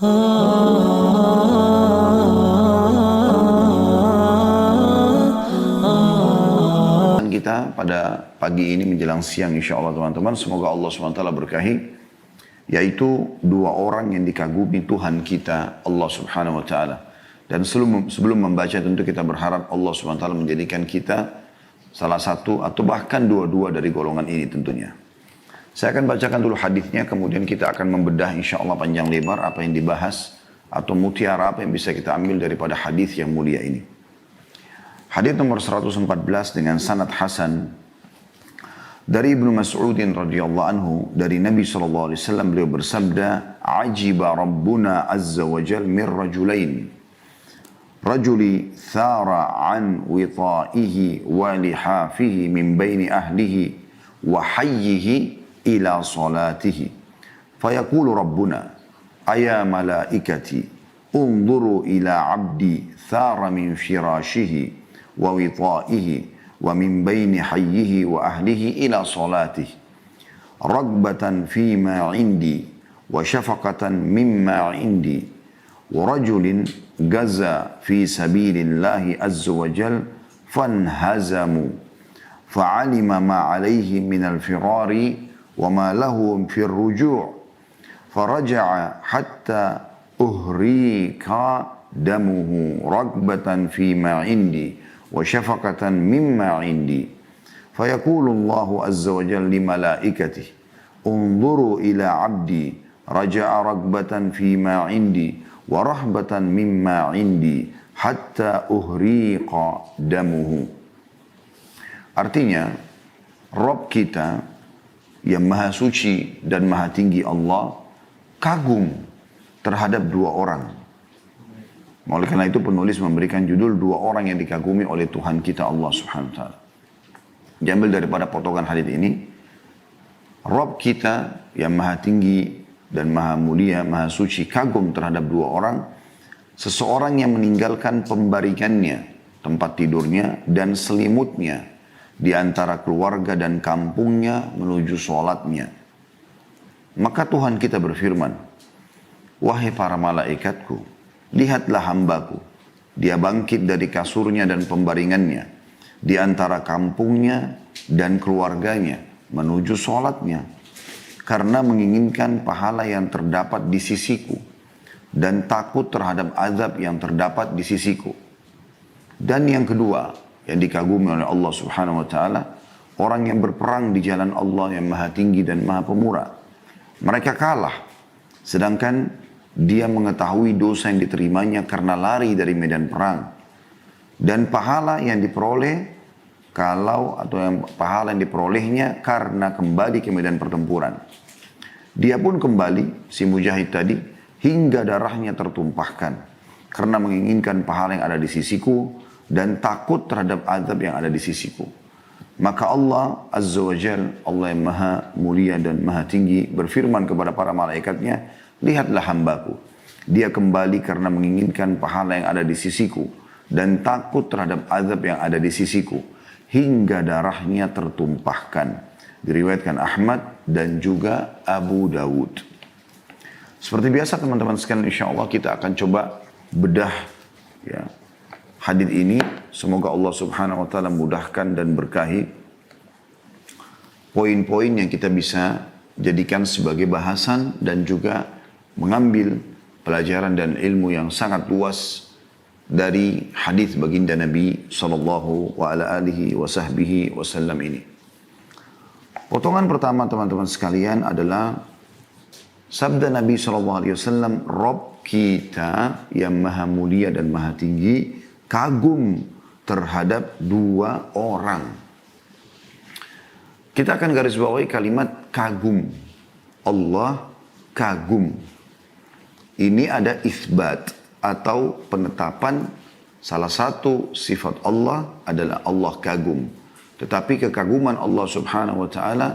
Kita pada pagi ini menjelang siang insya Allah teman-teman, semoga Allah SWT berkahi, yaitu dua orang yang dikagumi Tuhan kita Allah Subhanahu Wa Taala. Dan sebelum membaca tentu kita berharap Allah SWT menjadikan kita salah satu atau bahkan dua-dua dari golongan ini tentunya. Saya akan bacakan dulu hadisnya, kemudian kita akan membedah insya Allah panjang lebar apa yang dibahas atau mutiara apa yang bisa kita ambil daripada hadis yang mulia ini. Hadis nomor 114 dengan sanad hasan dari Ibnu Mas'udin radhiyallahu anhu, dari Nabi sallallahu alaihi wasallam, beliau bersabda, "Ajiba Rabbuna azza wa jalla min rajulain. Rajuli thara an wita'ihi wa lihafihi min baini ahlihi wa hayyihi ila salatihi. Fayaqulu Rabbuna, aya malaikati, unzuru ila abdi thara min firashihi wa wita'ihi wa min baini hayyihi wa ahlihi ila salatihi. Ragbatan fima indi wa syafaqatan mimma indi. Wa rajulin gaza fi sabilillahi azza wa jal fanhazamu. Fa'alima ma alaihi minal firari وما له في الرجوع فرجع حتى أهريك دمه رغبة فيما عندي وشفقة مما عندي فيقول الله عز وجل لملائكته انظروا إلى عبدي رجع رغبة فيما عندي ورهبة مما عندي حتى أهريق دمه. Artinya, Rabb kita yang maha suci dan maha tinggi Allah kagum terhadap dua orang. Oleh karena itu penulis memberikan judul dua orang yang dikagumi oleh Tuhan kita Allah Subhanahu Wa Taala. Diambil daripada potongan hadis ini, Rabb kita yang maha tinggi dan maha mulia, maha suci kagum terhadap dua orang. Seseorang yang meninggalkan pembaringannya, tempat tidurnya dan selimutnya di antara keluarga dan kampungnya menuju sholatnya. Maka Tuhan kita berfirman, wahai para malaikatku, lihatlah hambaku. Dia bangkit dari kasurnya dan pembaringannya di antara kampungnya dan keluarganya menuju sholatnya. Karena menginginkan pahala yang terdapat di sisiku dan takut terhadap azab yang terdapat di sisiku. Dan yang kedua, yang dikagumi oleh Allah Subhanahu Wa Taala, orang yang berperang di jalan Allah yang maha tinggi dan maha pemurah. Mereka kalah, sedangkan dia mengetahui dosa yang diterimanya karena lari dari medan perang. Dan pahala yang diperoleh pahala yang diperolehnya karena kembali ke medan pertempuran. Dia pun kembali, si mujahid tadi, hingga darahnya tertumpahkan karena menginginkan pahala yang ada di sisiku dan takut terhadap azab yang ada di sisiku. Maka Allah Azza wa Jal, Allah yang maha mulia dan maha tinggi, berfirman kepada para malaikatnya, lihatlah hambaku. Dia kembali karena menginginkan pahala yang ada di sisiku dan takut terhadap azab yang ada di sisiku, hingga darahnya tertumpahkan. Diriwayatkan Ahmad dan juga Abu Dawud. Seperti biasa teman-teman sekalian, insya Allah kita akan coba bedah ya hadis ini. Semoga Allah Subhanahu Wa Taala mudahkan dan berkahi poin-poin yang kita bisa jadikan sebagai bahasan dan juga mengambil pelajaran dan ilmu yang sangat luas dari hadis baginda Nabi sallallahu alaihi wasallam ini. Potongan pertama teman-teman sekalian adalah sabda Nabi sallallahu alaihi wasallam, Rabb kita yang maha mulia dan maha tinggi kagum terhadap dua orang. Kita akan garis bawahi kalimat kagum. Allah kagum. Ini ada isbat atau penetapan salah satu sifat Allah adalah Allah kagum. Tetapi kekaguman Allah Subhanahu Wa Taala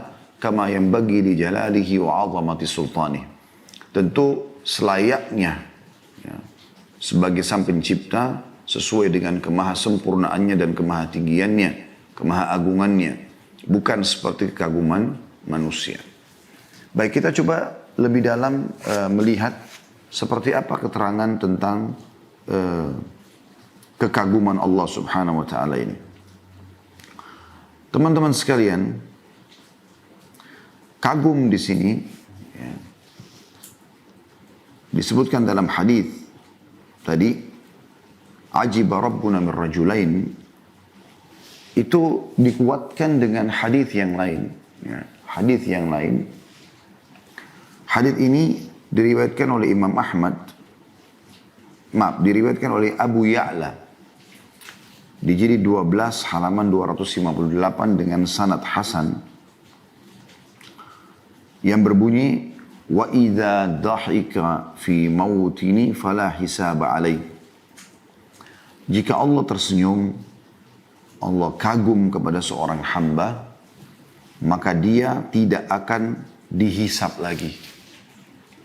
kama yang bagi li jalalihi wa azamati sultanih. Tentu selayaknya ya, sebagai sang pencipta sesuai dengan kemahasempurnaannya dan kemahatinggiannya, kemahaagungannya, bukan seperti kekaguman manusia. Baik, kita coba lebih dalam melihat seperti apa keterangan tentang kekaguman Allah Subhanahu wa taala ini. Teman-teman sekalian, kagum di sini ya, disebutkan dalam hadis tadi, ajiba rabbuna min rajulain, itu dikuatkan dengan hadis yang lain. Ya, hadis yang lain. Hadis ini diriwayatkan oleh Imam Ahmad, diriwayatkan oleh Abu Ya'la di jilid 12 halaman 258 dengan sanad hasan yang berbunyi, wa idza dhahika fi mautini fala hisaba alaih. Jika Allah tersenyum, Allah kagum kepada seorang hamba, maka dia tidak akan dihisap lagi.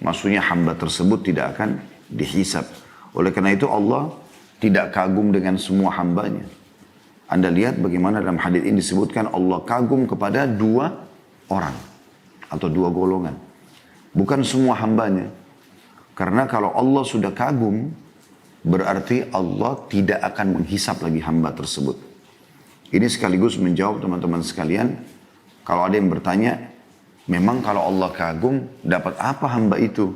Maksudnya hamba tersebut tidak akan dihisap. Oleh karena itu Allah tidak kagum dengan semua hambanya. Anda lihat bagaimana dalam hadis ini disebutkan Allah kagum kepada dua orang atau dua golongan. Bukan semua hambanya. Karena kalau Allah sudah kagum, berarti Allah tidak akan menghisap lagi hamba tersebut. Ini sekaligus menjawab teman-teman sekalian, kalau ada yang bertanya, memang kalau Allah kagum, dapat apa hamba itu?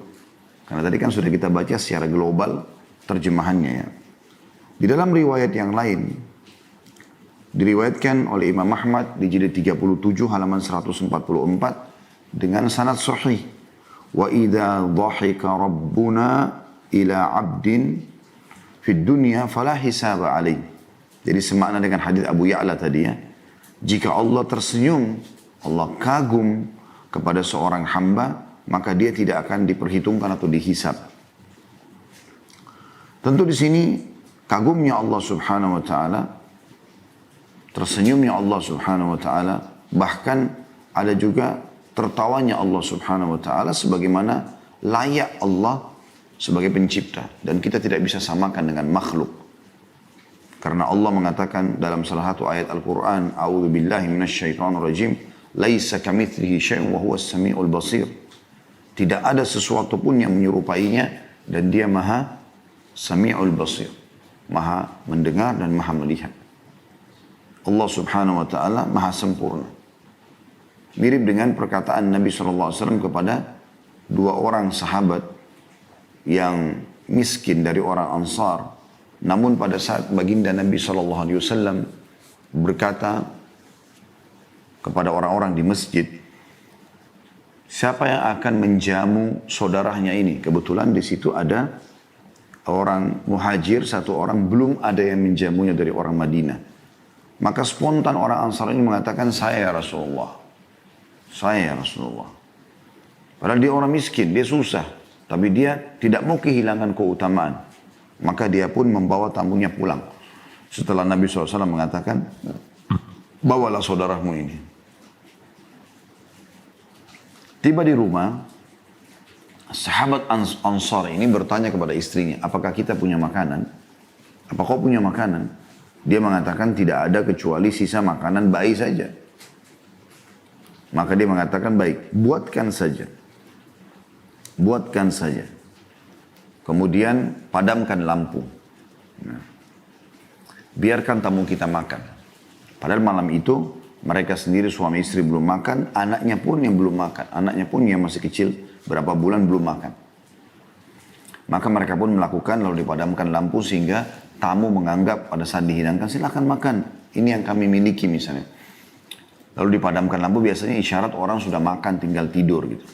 Karena tadi kan sudah kita baca secara global terjemahannya ya. Di dalam riwayat yang lain, diriwayatkan oleh Imam Ahmad di jilid 37 halaman 144 dengan sanad sahih. Wa idza dhahika rabbuna ila 'abdin fid dunya fala hisaba alaih. Jadi semakna dengan hadis Abu Ya'la tadi ya. Jika Allah tersenyum, Allah kagum kepada seorang hamba, maka dia tidak akan diperhitungkan atau dihisap. Tentu di sini kagumnya Allah Subhanahu wa taala, tersenyumnya Allah Subhanahu wa taala, bahkan ada juga tertawanya Allah Subhanahu wa taala sebagaimana layak Allah sebagai pencipta, dan kita tidak bisa samakan dengan makhluk. Karena Allah mengatakan dalam salah satu ayat Al-Qur'an, a'udzu billahi minasyaitonir rajim, laisa kamitslihi syai'un wa huwas samiul basir. Tidak ada sesuatu pun yang menyerupainya, dan dia Maha Samiul Basir, Maha mendengar dan Maha melihat. Allah Subhanahu wa taala Maha sempurna. Mirip dengan perkataan Nabi SAW kepada dua orang sahabat yang miskin dari orang Ansar. Namun pada saat baginda Nabi SAW berkata kepada orang-orang di masjid, siapa yang akan menjamu saudaranya ini? Kebetulan di situ ada orang muhajir, satu orang, belum ada yang menjamunya dari orang Madinah. Maka spontan orang Ansar ini mengatakan, saya ya Rasulullah. Saya ya Rasulullah. Padahal dia orang miskin, dia susah. Tapi dia tidak mau kehilangan keutamaan. Maka dia pun membawa tamunya pulang. Setelah Nabi SAW mengatakan, bawalah saudaramu ini. Tiba di rumah, sahabat Ansar ini bertanya kepada istrinya, apakah kita punya makanan? Apa kau punya makanan? Dia mengatakan tidak ada kecuali sisa makanan bayi saja. Maka dia mengatakan baik, buatkan saja. Buatkan saja. Kemudian padamkan lampu. Nah, biarkan tamu kita makan. Padahal malam itu mereka sendiri suami istri belum makan, anaknya pun yang belum makan. Anaknya pun yang masih kecil, berapa bulan belum makan. Maka mereka pun melakukan lalu dipadamkan lampu sehingga tamu menganggap pada saat dihidangkan silakan makan. Ini yang kami miliki misalnya. Lalu dipadamkan lampu biasanya isyarat orang sudah makan tinggal tidur gitu.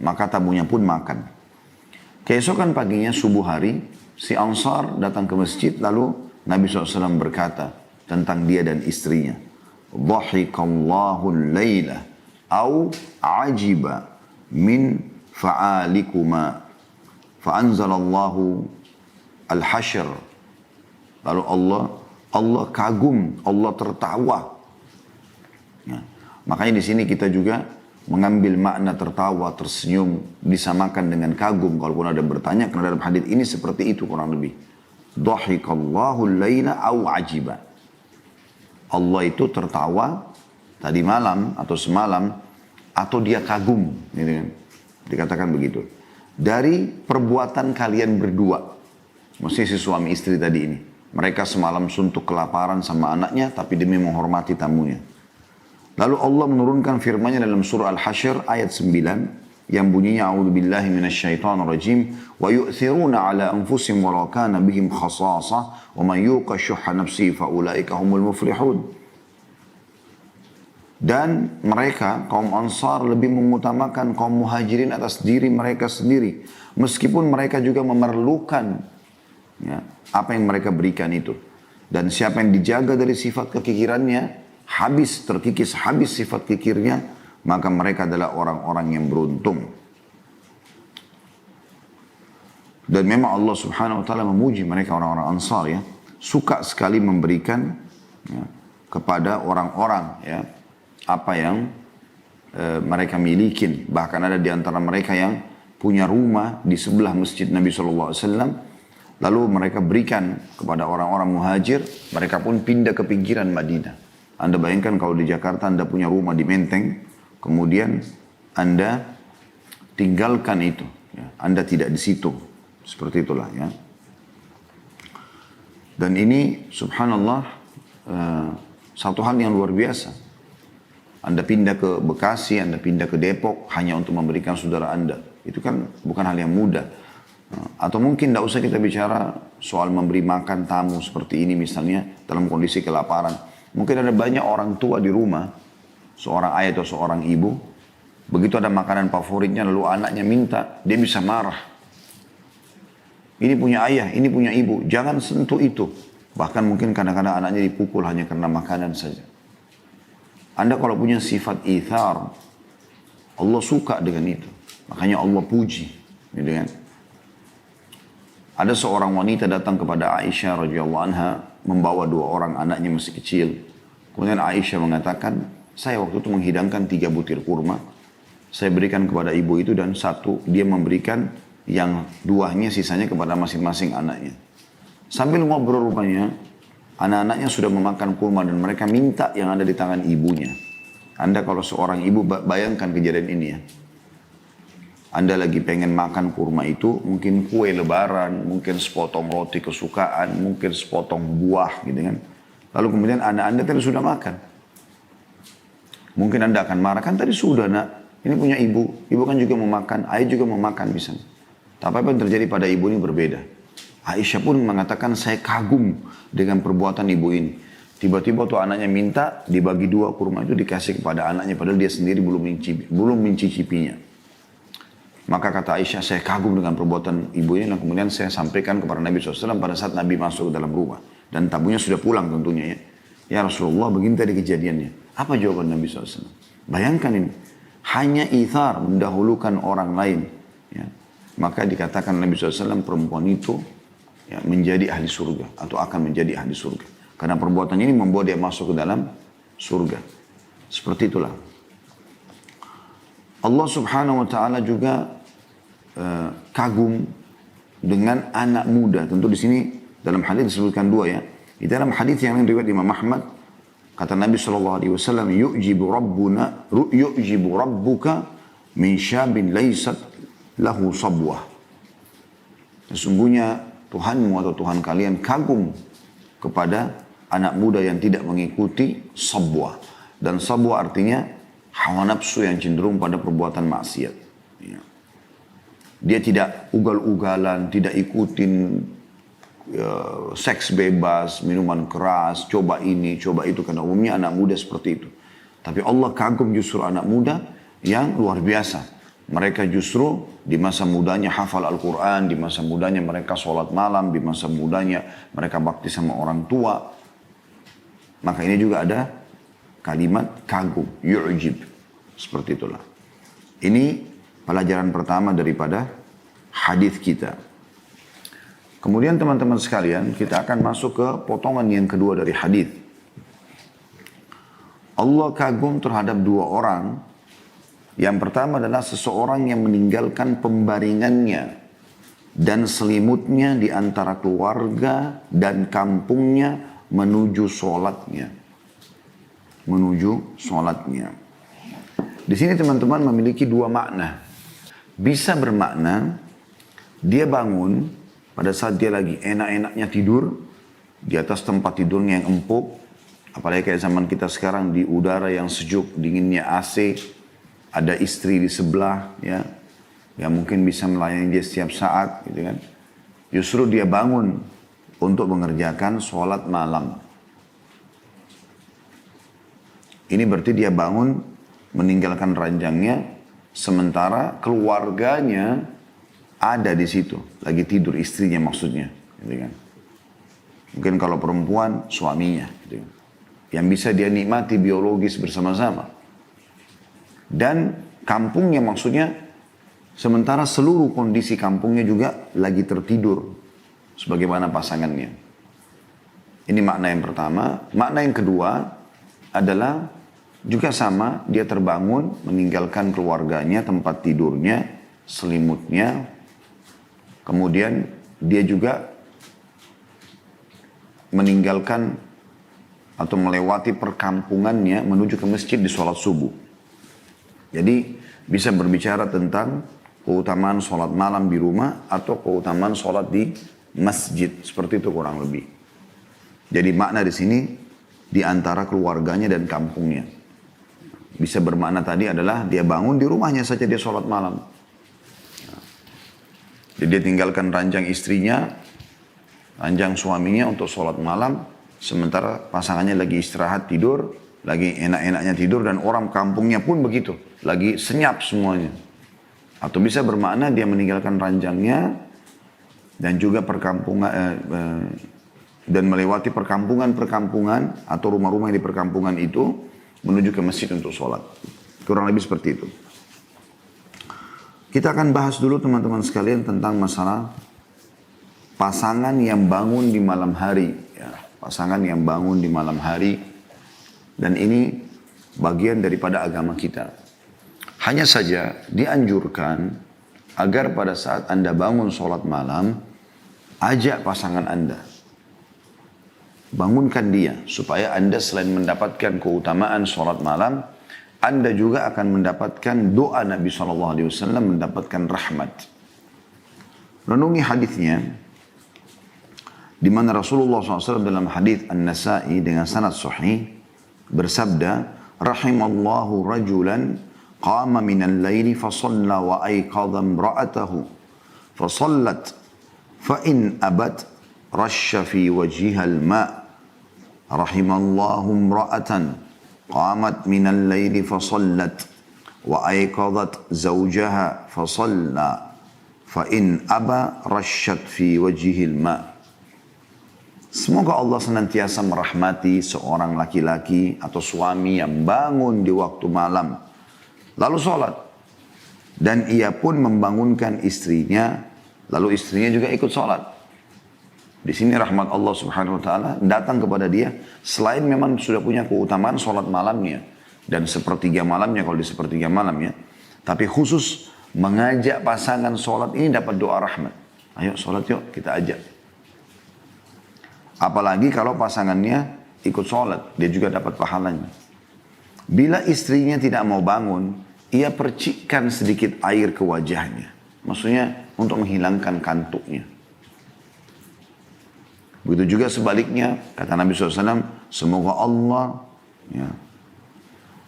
Maka tamunya pun makan. Keesokan paginya subuh hari si Ansar datang ke masjid lalu Nabi SAW berkata tentang dia dan istrinya. Dhahikallahu al-laila au ajiba min fa'alikuma fa'anzalallahu al-hashr. Lalu Allah kagum, Allah tertawa. Nah, makanya di sini kita juga mengambil makna tertawa, tersenyum, disamakan dengan kagum. Kalaupun ada bertanya, karena dalam hadis ini seperti itu kurang lebih. Dhahikallahu al-laila au ajiba. Allah itu tertawa tadi malam atau semalam, atau dia kagum. Gitu kan. Dikatakan begitu. dari perbuatan kalian berdua. Maksudnya si suami istri tadi ini. Mereka semalam suntuk kelaparan sama anaknya, tapi demi menghormati tamunya. Lalu Allah menurunkan firman-Nya dalam surah Al-Hasyr ayat 9 yang bunyinya a'udzubillahi minasyaitonirrajim wa yu'thiruna ala anfusihim walau kana bihim khasasah wa man yuqa syuhha nafsihi fa ulaika humul muflihun. Dan mereka kaum Ansar lebih mengutamakan kaum Muhajirin atas diri mereka sendiri meskipun mereka juga memerlukan ya, apa yang mereka berikan itu. Dan siapa yang dijaga dari sifat kekikirannya terkikis habis sifat kikirnya, maka mereka adalah orang-orang yang beruntung. Dan memang Allah subhanahu wa ta'ala memuji mereka orang-orang Ansar ya. Suka sekali memberikan ya, kepada orang-orang ya, apa yang mereka milikin. Bahkan ada di antara mereka yang punya rumah di sebelah masjid Nabi SAW. Lalu mereka berikan kepada orang-orang muhajir. Mereka pun pindah ke pinggiran Madinah. Anda bayangkan kalau di Jakarta Anda punya rumah di Menteng, kemudian Anda tinggalkan itu, ya. Anda tidak di situ, seperti itulah ya. Dan ini subhanallah satu hal yang luar biasa. Anda pindah ke Bekasi, Anda pindah ke Depok hanya untuk memberikan saudara Anda. Itu kan bukan hal yang mudah. Atau mungkin tidak usah kita bicara soal memberi makan tamu seperti ini misalnya dalam kondisi kelaparan. Mungkin ada banyak orang tua di rumah, seorang ayah atau seorang ibu, begitu ada makanan favoritnya lalu anaknya minta, dia bisa marah. Ini punya ayah, ini punya ibu, jangan sentuh itu. Bahkan mungkin kadang-kadang anaknya dipukul hanya karena makanan saja. Anda kalau punya sifat ithar, Allah suka dengan itu. Makanya Allah puji. Gitu kan? Ada seorang wanita datang kepada Aisyah radhiyallahu anha membawa 2 orang anaknya masih kecil. Kemudian Aisyah mengatakan, saya waktu itu menghidangkan 3 butir kurma. Saya berikan kepada ibu itu dan 1 dia memberikan yang 2-nya sisanya kepada masing-masing anaknya. Sambil ngobrol rupanya, anak-anaknya sudah memakan kurma dan mereka minta yang ada di tangan ibunya. Anda kalau seorang ibu bayangkan kejadian ini ya. Anda lagi pengen makan kurma itu, mungkin kue lebaran, mungkin sepotong roti kesukaan, mungkin sepotong buah gitu kan. Lalu kemudian anak Anda tadi sudah makan. Mungkin Anda akan marah, kan tadi sudah nak, ini punya ibu kan juga mau makan, ayah juga mau makan misalnya. Tapi apa yang terjadi pada ibu ini berbeda. Aisyah pun mengatakan saya kagum dengan perbuatan ibu ini. Tiba-tiba tuh anaknya minta, dibagi 2 kurma itu dikasih kepada anaknya, padahal dia sendiri belum mencicipinya. Maka kata Aisyah, saya kagum dengan perbuatan ibu ini dan kemudian saya sampaikan kepada Nabi SAW pada saat Nabi masuk ke dalam rumah. Dan tamunya sudah pulang tentunya ya. Ya Rasulullah, begini tadi kejadiannya. Apa jawaban Nabi SAW? Bayangkan ini, hanya ithar mendahulukan orang lain. Ya. Maka dikatakan Nabi SAW perempuan itu ya, menjadi ahli surga atau akan menjadi ahli surga. Karena perbuatan ini membawa dia masuk ke dalam surga. Seperti itulah. Allah subhanahu wa ta'ala juga kagum dengan anak muda. Tentu di sini dalam hadis disebutkan 2 ya. Di dalam hadis yang lain riwayat Imam Ahmad, kata Nabi SAW, yu'jibu rabbuka min syabin laysat lahu sabwah. Sesungguhnya Tuhanmu atau Tuhan kalian kagum kepada anak muda yang tidak mengikuti sabwah. Dan sabwah artinya hawa nafsu yang cenderung pada perbuatan maksiat. Ya. Dia tidak ugal-ugalan, tidak ikutin seks bebas, minuman keras, coba ini, coba itu. Karena umumnya anak muda seperti itu. Tapi Allah kagum justru anak muda yang luar biasa. Mereka justru di masa mudanya hafal Al-Quran, di masa mudanya mereka sholat malam, di masa mudanya mereka bakti sama orang tua. Maka ini juga ada kalimat kagum, yu'jib. Seperti itulah. Ini pelajaran pertama daripada hadis kita. Kemudian teman-teman sekalian, kita akan masuk ke potongan yang kedua dari hadis. Allah kagum terhadap 2 orang. Yang pertama adalah seseorang yang meninggalkan pembaringannya dan selimutnya di antara keluarga dan kampungnya menuju sholatnya. Menuju sholatnya. Di sini teman-teman memiliki 2 makna. Bisa bermakna Dia bangun pada saat dia lagi enak-enaknya tidur, di atas tempat tidurnya yang empuk, apalagi kayak zaman kita sekarang di udara yang sejuk, dinginnya AC, ada istri di sebelah, ya, yang mungkin bisa melayani dia setiap saat, gitu kan. Justru dia bangun untuk mengerjakan sholat malam. Ini berarti dia bangun meninggalkan ranjangnya, sementara keluarganya ada di situ, lagi tidur, istrinya maksudnya, gitu kan. Mungkin kalau perempuan suaminya, gitu kan, yang bisa dia nikmati biologis bersama-sama. Dan kampungnya maksudnya, sementara seluruh kondisi kampungnya juga lagi tertidur sebagaimana pasangannya. Ini makna yang pertama. Makna yang kedua adalah juga sama, dia terbangun meninggalkan keluarganya, tempat tidurnya, selimutnya. Kemudian dia juga meninggalkan atau melewati perkampungannya menuju ke masjid di sholat subuh. Jadi bisa berbicara tentang keutamaan sholat malam di rumah atau keutamaan sholat di masjid. Seperti itu kurang lebih. Jadi makna di sini di antara keluarganya dan kampungnya. Bisa bermakna tadi adalah dia bangun di rumahnya saja dia sholat malam. Jadi dia tinggalkan ranjang istrinya, ranjang suaminya untuk sholat malam. Sementara pasangannya lagi istirahat tidur, lagi enak-enaknya tidur, dan orang kampungnya pun begitu. Lagi senyap semuanya. Atau bisa bermakna dia meninggalkan ranjangnya dan juga perkampungan dan melewati perkampungan-perkampungan atau rumah-rumah yang di perkampungan itu menuju ke masjid untuk sholat. Kurang lebih seperti itu. Kita akan bahas dulu teman-teman sekalian tentang masalah pasangan yang bangun di malam hari. Ya, pasangan yang bangun di malam hari. Dan ini bagian daripada agama kita. Hanya saja dianjurkan agar pada saat Anda bangun sholat malam, ajak pasangan Anda. Bangunkan dia supaya Anda selain mendapatkan keutamaan sholat malam, Anda juga akan mendapatkan doa Nabi SAW, mendapatkan rahmat. Renungi hadisnya, di mana Rasulullah SAW dalam hadis An-Nasa'i dengan sanad sahih bersabda, rahimallahu rajulan qama minal laili fasalla wa ayqadha imra'atahu fasallat fa in abat rasya fi wajhiha al-ma' rahimallahu imra'atan qamat minal laili fasallat wa ayqadhat zawjaha fasalla fa in aba rasyat fi wajhihi al-ma'. Semoga Allah senantiasa merahmati seorang laki-laki atau suami yang bangun di waktu malam lalu sholat, dan ia pun membangunkan istrinya, lalu istrinya juga ikut sholat. Di sini rahmat Allah Subhanahu Wa Taala datang kepada dia, selain memang sudah punya keutamaan sholat malamnya dan sepertiga malamnya kalau di sepertiga malamnya, tapi khusus mengajak pasangan sholat ini dapat doa rahmat. Ayo sholat yuk, kita ajak. Apalagi kalau pasangannya ikut sholat, dia juga dapat pahalanya. Bila istrinya tidak mau bangun, ia percikkan sedikit air ke wajahnya. Maksudnya untuk menghilangkan kantuknya. Begitu juga sebaliknya, kata Nabi SAW, semoga Allah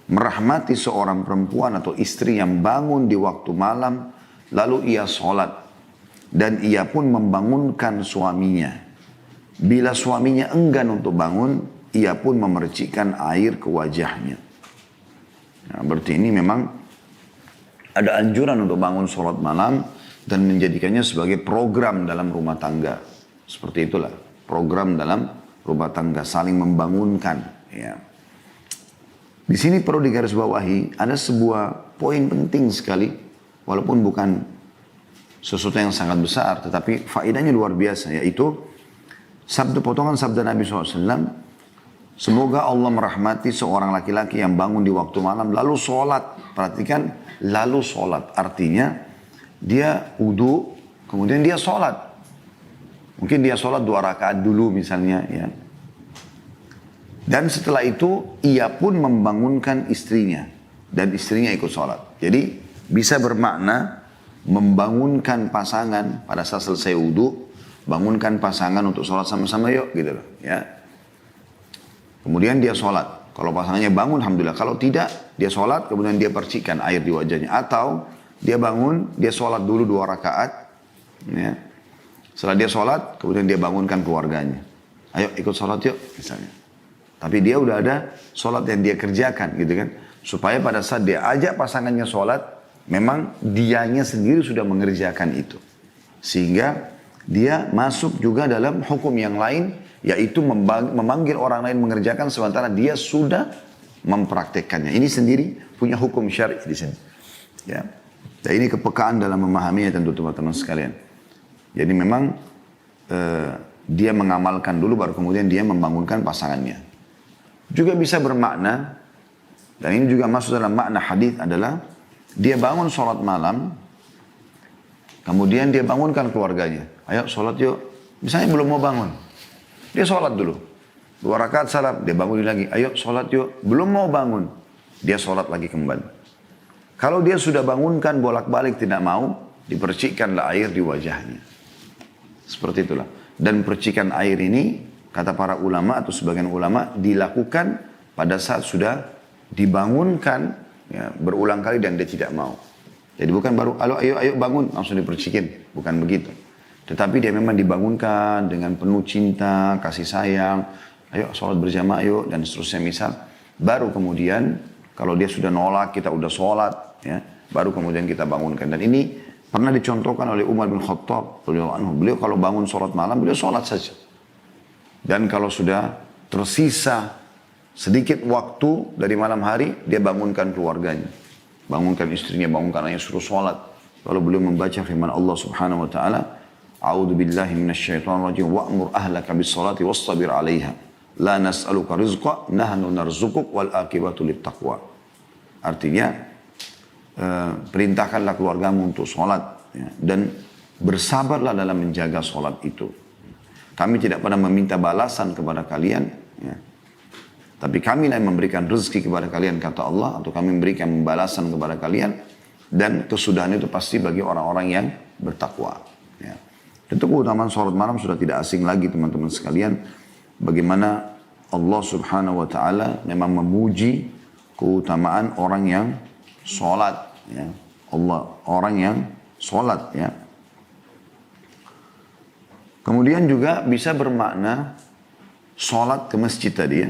merahmati seorang perempuan atau istri yang bangun di waktu malam, lalu ia sholat. Dan ia pun membangunkan suaminya. Bila suaminya enggan untuk bangun, ia pun memercikkan air ke wajahnya. Nah, berarti ini memang ada anjuran untuk bangun sholat malam dan menjadikannya sebagai program dalam rumah tangga. Seperti itulah, program dalam rumah tangga, saling membangunkan. Ya. Di sini perlu digarisbawahi, ada sebuah poin penting sekali, walaupun bukan sesuatu yang sangat besar, tetapi faedahnya luar biasa, yaitu potongan sabda Nabi SAW, semoga Allah merahmati seorang laki-laki yang bangun di waktu malam lalu sholat. Perhatikan, lalu sholat. Artinya dia wudu, kemudian dia sholat. Mungkin dia sholat 2 rakaat dulu misalnya. Ya. Dan setelah itu ia pun membangunkan istrinya. Dan istrinya ikut sholat. Jadi bisa bermakna membangunkan pasangan pada saat selesai wudhu, bangunkan pasangan untuk sholat sama-sama yuk gitu loh ya. Kemudian dia sholat. Kalau pasangannya bangun, alhamdulillah. Kalau tidak, dia sholat, kemudian dia percikan air di wajahnya. Atau dia bangun, dia sholat dulu 2 rakaat. Ya. Setelah dia sholat, kemudian dia bangunkan keluarganya. Ayo ikut sholat yuk, misalnya. Tapi dia udah ada sholat yang dia kerjakan gitu kan. Supaya pada saat dia ajak pasangannya sholat, memang dianya sendiri sudah mengerjakan itu. Sehingga dia masuk juga dalam hukum yang lain, yaitu memanggil orang lain mengerjakan sementara dia sudah mempraktekkannya. Ini sendiri punya hukum syar'i di sini. Ya. Dan ini kepekaan dalam memahaminya tentu teman-teman sekalian. Jadi memang dia mengamalkan dulu baru kemudian dia membangunkan pasangannya. Juga bisa bermakna, dan ini juga masuk dalam makna hadis adalah dia bangun sholat malam, kemudian dia bangunkan keluarganya. Ayo sholat yuk. Misalnya belum mau bangun. Dia sholat dulu. 2 rakaat salam, dia bangun lagi. Ayo sholat yuk. Belum mau bangun. Dia sholat lagi kembali. Kalau dia sudah bangunkan bolak-balik tidak mau, dipercikkanlah air di wajahnya. Seperti itulah. Dan percikan air ini, kata para ulama atau sebagian ulama, dilakukan pada saat sudah dibangunkan ya, berulang kali dan dia tidak mau. Jadi bukan baru, ayo bangun, langsung dipercikin. Bukan begitu. Tetapi dia memang dibangunkan dengan penuh cinta, kasih sayang. Ayo sholat berjamaah yuk dan seterusnya misal. Baru kemudian kalau dia sudah nolak, kita udah sholat. Ya, baru kemudian kita bangunkan. Dan ini pernah dicontohkan oleh Umar bin Khattab. Beliau kalau bangun sholat malam, beliau sholat saja. Dan kalau sudah tersisa sedikit waktu dari malam hari, dia bangunkan keluarganya. Bangunkan istrinya, bangunkan anaknya, suruh sholat. Lalu beliau membaca firman Allah subhanahu wa ta'ala. A'udzu billahi minasyaitonir rajim wa'mur ahlaka bis-shalati wastabir 'alaiha la nas'aluka rizqa nahnu narzuquk wal aqibatu littaqwa. Artinya perintahkanlah keluargamu untuk sholat ya, dan bersabarlah dalam menjaga sholat itu. Kami tidak pernah meminta balasan kepada kalian ya. Tapi kami yang memberikan rezeki kepada kalian kata Allah, atau kami memberikan balasan kepada kalian, dan kesudahan itu pasti bagi orang-orang yang bertakwa ya. Tentu keutamaan sholat malam sudah tidak asing lagi teman-teman sekalian. Bagaimana Allah subhanahu wa ta'ala memang memuji keutamaan orang yang sholat. Ya. Orang yang sholat. Ya. Kemudian juga bisa bermakna sholat ke masjid tadi ya.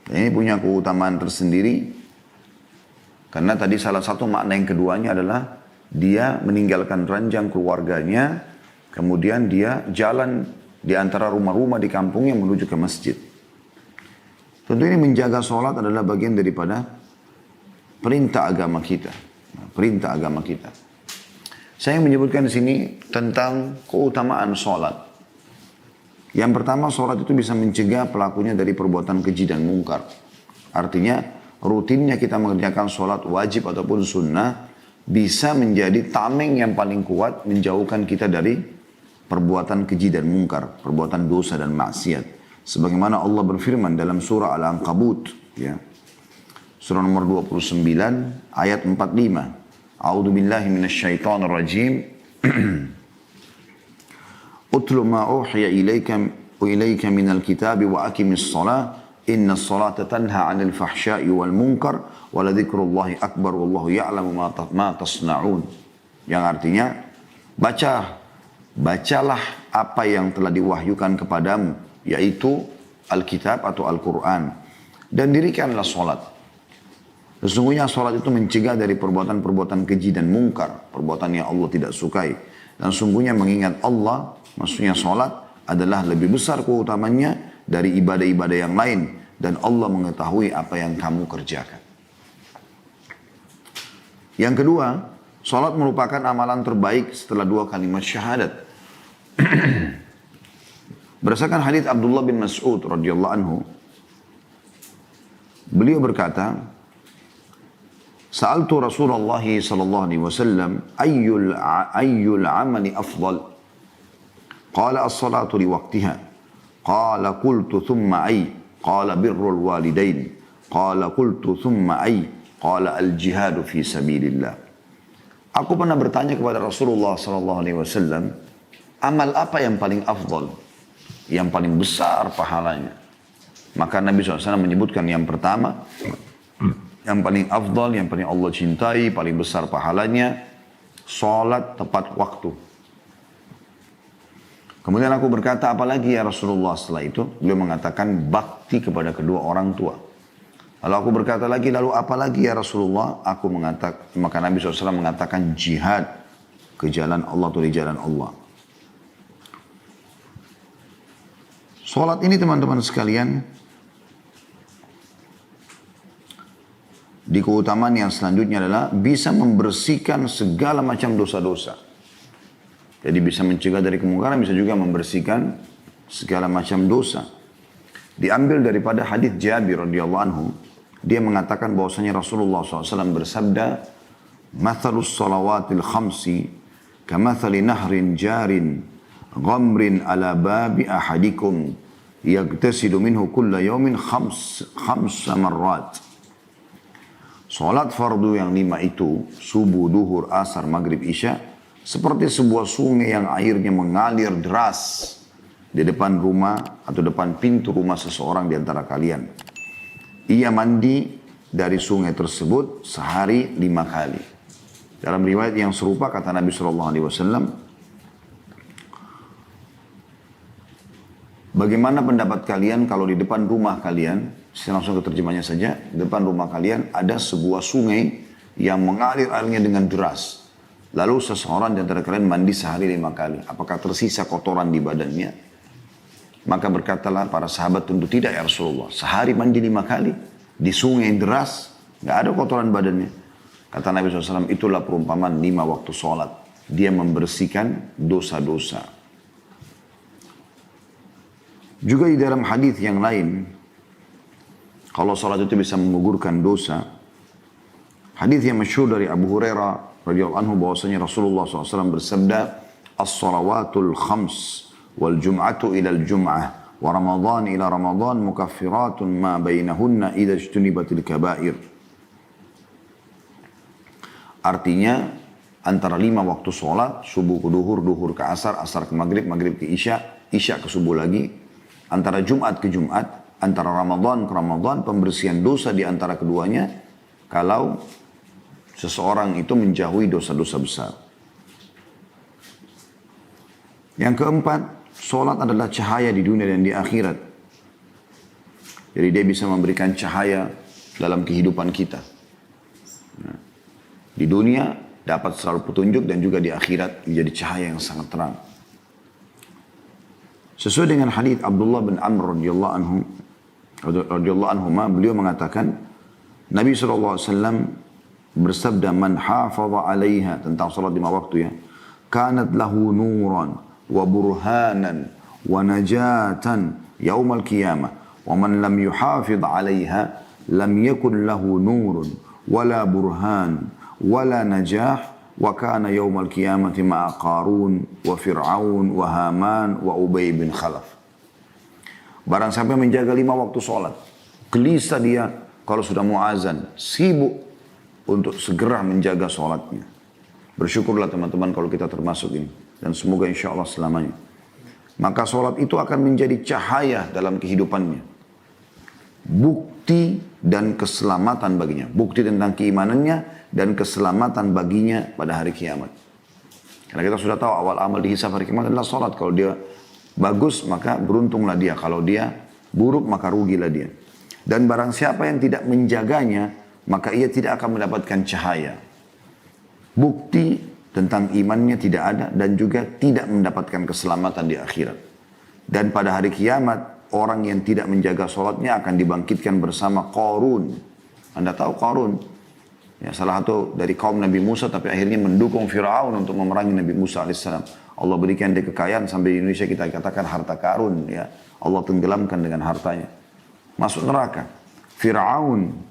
Ini punya keutamaan tersendiri. Karena tadi salah satu makna yang keduanya adalah dia meninggalkan ranjang keluarganya. Kemudian dia jalan di antara rumah-rumah di kampungnya menuju ke masjid. Tentu ini menjaga sholat adalah bagian daripada perintah agama kita. Perintah agama kita. Saya menyebutkan di sini tentang keutamaan sholat. Yang pertama, sholat itu bisa mencegah pelakunya dari perbuatan keji dan mungkar. Artinya, rutinnya kita mengerjakan sholat wajib ataupun sunnah bisa menjadi tameng yang paling kuat menjauhkan kita dari perbuatan keji dan mungkar, perbuatan dosa dan maksiat. Sebagaimana Allah berfirman dalam surah Al-Ankabut, ya. Surah nomor 29, ayat 45. A'udzu billahi minasyaitonir rajim. Utlu ma uhiya ilaika minal kitabi wa aqimis shalah. Inna salata tanha 'anil fahsya'i wal munkar wa la dzikrullahi akbar wallahu ya'lamu ma tasna'un. Yang artinya, bacalah apa yang telah diwahyukan kepadamu, yaitu Alkitab atau Al-Quran. Dan dirikanlah sholat. Sesungguhnya sholat itu mencegah dari perbuatan-perbuatan keji dan mungkar. Perbuatan yang Allah tidak sukai. Dan sungguhnya mengingat Allah, maksudnya sholat, adalah lebih besar keutamanya dari ibadah-ibadah yang lain. Dan Allah mengetahui apa yang kamu kerjakan. Yang kedua, sholat merupakan amalan terbaik setelah 2 kalimat syahadat. Berdasarkan hadits Abdullah bin Mas'ud radhiyallahu anhu, beliau berkata, Sa'altu Rasulullah sallallahu alaihi wasallam ayyul amali afdal? Qala as-salatu li waqtiha. Qala qultu thumma ay? Qala birrul walidain. Qala qultu thumma ay? Qala al-jihadu fi sabilillah. Aku pernah bertanya kepada Rasulullah SAW, amal apa yang paling afdal, yang paling besar pahalanya? Maka Nabi SAW menyebutkan yang pertama, yang paling afdal, yang paling Allah cintai, paling besar pahalanya, salat tepat waktu. Kemudian aku berkata, apalagi ya Rasulullah setelah itu? Beliau mengatakan bakti kepada kedua orang tua. Lalu aku berkata lagi, lalu apalagi ya Rasulullah? Maka Nabi SAW mengatakan jihad ke jalan Allah atau di jalan Allah. Salat ini teman-teman sekalian, di keutamaan yang selanjutnya adalah bisa membersihkan segala macam dosa-dosa. Jadi bisa mencegah dari kemungkaran, bisa juga membersihkan segala macam dosa. Diambil daripada hadis Jabir radhiyallahu anhu, dia mengatakan bahwasanya Rasulullah SAW bersabda, "Mathalus salawatil khamsi kamathali nahrin jarin ghamrin ala babi ahadikum yagtasilu minhu kulla yawmin khamsa marrat." Salat fardu yang 5 itu, subuh, duhur, asar, maghrib, isya, seperti sebuah sungai yang airnya mengalir deras di depan rumah atau depan pintu rumah seseorang di antara kalian. Ia mandi dari sungai tersebut sehari 5 kali. Dalam riwayat yang serupa kata Nabi SAW, bagaimana pendapat kalian kalau di depan rumah kalian, saya langsung ke terjemahnya saja, di depan rumah kalian ada sebuah sungai yang mengalir airnya dengan deras. Lalu seseorang di antara kalian mandi sehari 5 kali. Apakah tersisa kotoran di badannya? Maka berkatalah para sahabat, tentu tidak ya Rasulullah. Sehari mandi 5 kali di sungai yang deras, nggak ada kotoran badannya. Kata Nabi SAW, itulah perumpamaan 5 waktu sholat. Dia membersihkan dosa-dosa. Juga di dalam hadis yang lain, kalau sholat itu bisa menggugurkan dosa. Hadis yang masyhur dari Abu Hurairah radhiyallahu anhu bahwasanya Rasulullah SAW bersabda, "As-salawatul khams wal jum'atu ila al-jum'ah wa ramadhan ila ramadhan mukaffiratun ma bainahunna idza ijtunibatil kaba'ir." Artinya antara 5 waktu sholat, subuh ke duhur, duhur ke asar, asar ke maghrib, maghrib ke isya, isya ke subuh lagi, antara Jumat ke Jumat, antara Ramadan ke Ramadan, pembersihan dosa di antara keduanya kalau seseorang itu menjauhi dosa-dosa besar. Yang keempat, sholat adalah cahaya di dunia dan di akhirat. Jadi dia bisa memberikan cahaya dalam kehidupan kita. Nah, di dunia dapat selalu petunjuk dan juga di akhirat menjadi cahaya yang sangat terang. Sesuai dengan hadis Abdullah bin Amr radhiyallahu anhu, beliau mengatakan Nabi SAW bersabda, "Man hafaza 'alaiha," tentang salat 5 waktu ya, "kanat lahu nuran wa burhanan wa najatan yaumal qiyamah, wa man lam yuhafidh 'alaiha lam yakun lahu nurun wala burhan wala najah wa kana yaumal qiyamati ma'a Qarun wa Fir'aun wa Haman wa Ubay bin Khalaf." Barang sampai menjaga 5 waktu sholat, gelisah dia kalau sudah mau azan, sibuk untuk segera menjaga sholatnya. Bersyukurlah teman-teman kalau kita termasuk ini, dan semoga insya Allah selamanya. Maka sholat itu akan menjadi cahaya dalam kehidupannya, bukti dan keselamatan baginya, bukti tentang keimanannya dan keselamatan baginya pada hari kiamat. Karena kita sudah tahu awal amal dihisab hari kiamat adalah sholat. Kalau dia bagus maka beruntunglah dia, kalau dia buruk maka rugilah dia. Dan barang siapa yang tidak menjaganya, maka ia tidak akan mendapatkan cahaya. Bukti tentang imannya tidak ada dan juga tidak mendapatkan keselamatan di akhirat. Dan pada hari kiamat, orang yang tidak menjaga sholatnya akan dibangkitkan bersama Qarun. Anda tahu Qarun? Ya, salah satu dari kaum Nabi Musa, tapi akhirnya mendukung Fir'aun untuk memerangi Nabi Musa AS. Allah berikan dia kekayaan sampai di Indonesia kita katakan harta karun. Ya. Allah tenggelamkan dengan hartanya. Masuk neraka. Fir'aun,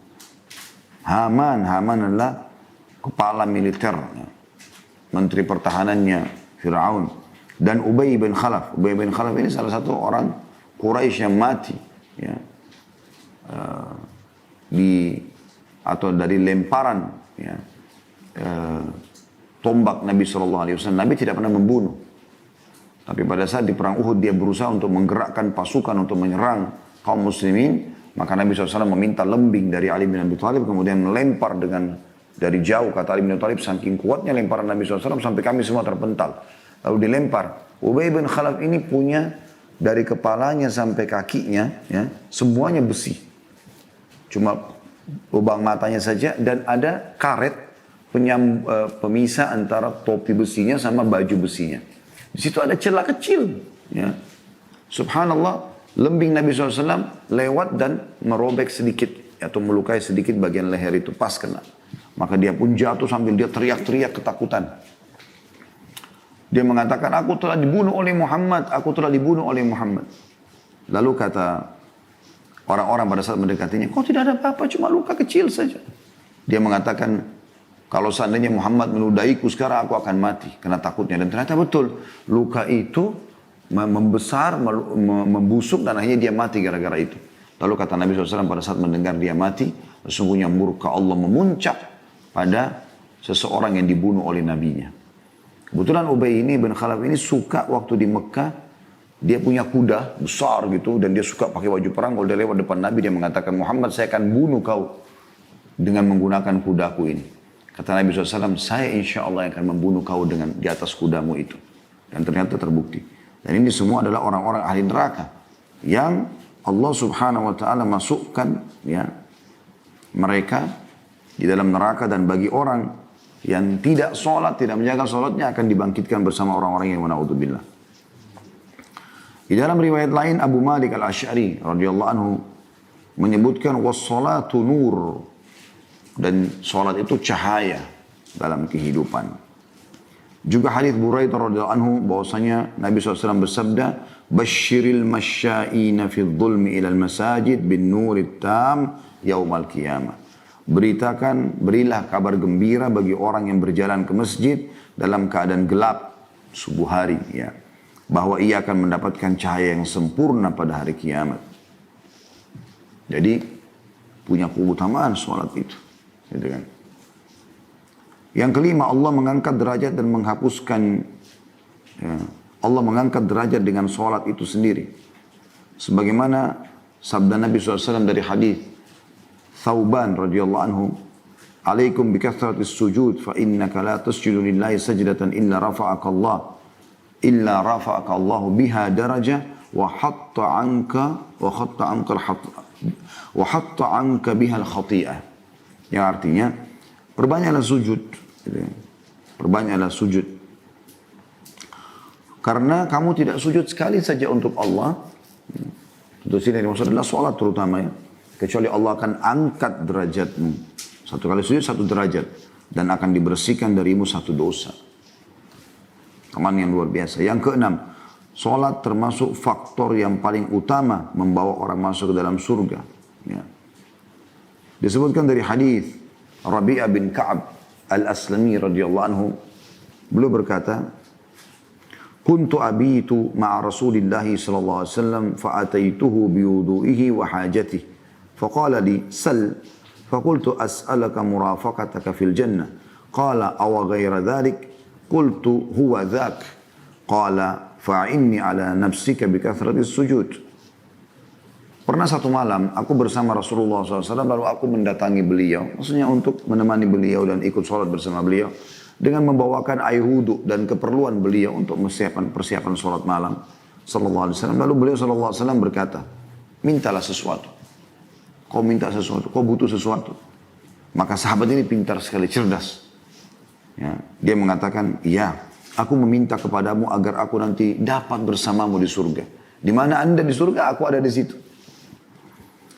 Haman adalah kepala militer, ya. Menteri pertahanannya Fir'aun. Dan Ubay bin Khalaf. Ubay bin Khalaf ini salah satu orang Quraisy yang mati. Ya. Atau dari lemparan ya, tombak Nabi SAW. Nabi tidak pernah membunuh. Tapi pada saat di perang Uhud dia berusaha untuk menggerakkan pasukan untuk menyerang kaum muslimin. Maka Nabi SAW meminta lembing dari Ali bin Abi Thalib, kemudian melempar dari jauh, kata Ali bin Abi Thalib, saking kuatnya lemparan Nabi SAW sampai kami semua terpental. Lalu dilempar. Ubay bin Khalaf ini punya dari kepalanya sampai kakinya, ya, semuanya besi. Cuma lubang matanya saja dan ada karet pemisah antara topi besinya sama baju besinya. Di situ ada celah kecil. Ya. Subhanallah. Lembing Nabi SAW lewat dan merobek sedikit atau melukai sedikit bagian leher itu, pas kena. Maka dia pun jatuh sambil dia teriak-teriak ketakutan. Dia mengatakan, aku telah dibunuh oleh Muhammad, aku telah dibunuh oleh Muhammad. Lalu kata orang-orang pada saat mendekatinya, kok tidak ada apa-apa, cuma luka kecil saja. Dia mengatakan, kalau seandainya Muhammad menudaiku sekarang aku akan mati karena takutnya. Dan ternyata betul, luka itu membesar, membusuk dan akhirnya dia mati gara-gara itu. Lalu kata Nabi SAW pada saat mendengar dia mati, sesungguhnya murka Allah memuncak pada seseorang yang dibunuh oleh nabinya. Kebetulan Ubay bin Khalaf ini suka waktu di Mekah, dia punya kuda besar gitu dan dia suka pakai baju perang. Kalau dia lewat depan Nabi dia mengatakan, Muhammad saya akan bunuh kau dengan menggunakan kudaku ini. Kata Nabi SAW, saya insya Allah akan membunuh kau dengan di atas kudamu itu. Dan ternyata terbukti. Dan ini semua adalah orang-orang ahli neraka yang Allah Subhanahu wa taala masukkan ya mereka di dalam neraka, dan bagi orang yang tidak sholat, tidak menjaga sholatnya akan dibangkitkan bersama orang-orang yang naudzubillah. Di dalam riwayat lain Abu Malik Al-Asy'ari radhiyallahu anhu menyebutkan was-salatu nur, dan sholat itu cahaya dalam kehidupan. Juga hadis Buraidah radhiyallahu anhu bahwasanya Nabi SAW bersabda, "Basyiril masya'ina fi dhulmi ilal masajid bin nurit tam yaumal qiyamah." Berilah kabar gembira bagi orang yang berjalan ke masjid dalam keadaan gelap subuh hari, ya, bahwa ia akan mendapatkan cahaya yang sempurna pada hari kiamat. Jadi punya keutamaan sholat itu, gitu kan. Yang kelima, Allah mengangkat derajat dan menghapuskan, ya, Allah mengangkat derajat dengan sholat itu sendiri. Sebagaimana sabda Nabi SAW dari hadis Thauban radhiyallahu anhu, "Alaikum bikathratis sujud fa innaka la tasjudu lillahi sajdatan illa rafa'aka Allah biha darajah wa hatta anka biha al-khati'ah." Yang artinya, perbanyaklah sujud. Perbanyaklah sujud. Karena kamu tidak sujud sekali saja untuk Allah. Tentu sini maksud adalah sholat terutama, ya. Kecuali Allah akan angkat derajatmu. Satu kali sujud satu derajat. Dan akan dibersihkan darimu satu dosa. Aman yang luar biasa. Yang keenam, sholat termasuk faktor yang paling utama membawa orang masuk ke dalam surga. Ya. Disebutkan dari hadis Rabi'ah bin Ka'ab Al-Aslami radhiyallahu anhu, beliau berkata, "Kuntu abitu ma'a Rasulillah sallallahu alaihi wasallam fa ataituhu bi wudu'ihi wa hajatihi fa qala li sal fa qultu as'aluka murafaqataka fil jannah qala aw ghayra dhalik qultu huwa dhak qala fa'inni ala nafsika bi kathratis sujud." Pernah satu malam aku bersama Rasulullah SAW, lalu aku mendatangi beliau, maksudnya untuk menemani beliau dan ikut sholat bersama beliau, dengan membawakan air wudhu dan keperluan beliau untuk persiapan sholat malam Sallallahu Alaihi Wasallam. Lalu beliau Sallallahu Alaihi Wasallam berkata, mintalah sesuatu. Kau minta sesuatu, kau butuh sesuatu. Maka sahabat ini pintar sekali, cerdas. Ya, dia mengatakan, iya, aku meminta kepadamu agar aku nanti dapat bersamamu di surga. Di mana anda di surga, aku ada di situ.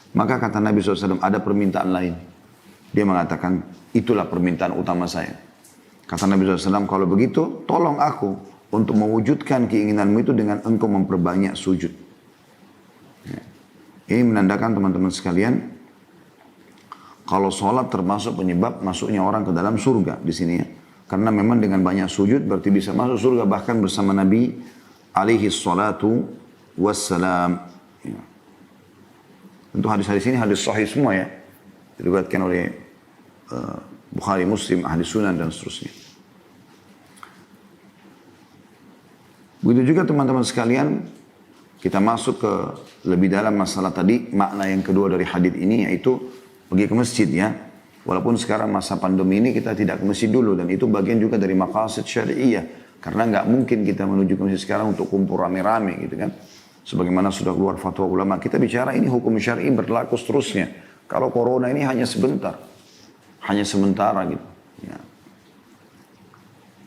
Maka kata Nabi SAW, ada permintaan lain. Dia mengatakan, itulah permintaan utama saya. Kata Nabi SAW, kalau begitu, tolong aku untuk mewujudkan keinginanmu itu dengan engkau memperbanyak sujud. Ya. Ini menandakan teman-teman sekalian, kalau sholat termasuk penyebab masuknya orang ke dalam surga di sini, ya. Karena memang dengan banyak sujud berarti bisa masuk surga bahkan bersama Nabi alaihi salatu wassalam. Ya. Tentu hadis-hadis ini hadis sahih semua, ya. Diriwayatkan oleh Bukhari, Muslim, Ahli Sunan dan seterusnya. Begitu juga teman-teman sekalian, kita masuk ke lebih dalam masalah tadi, makna yang kedua dari hadis ini yaitu pergi ke masjid ya. Walaupun sekarang masa pandemi ini kita tidak ke masjid dulu, dan itu bagian juga dari maqasid syari'iyah. Karena nggak mungkin kita menuju ke masjid sekarang untuk kumpul rame-rame gitu kan. Sebagaimana sudah keluar fatwa ulama, kita bicara ini hukum syar'i berlaku seterusnya. Kalau corona ini hanya sebentar, hanya sementara gitu. Ya.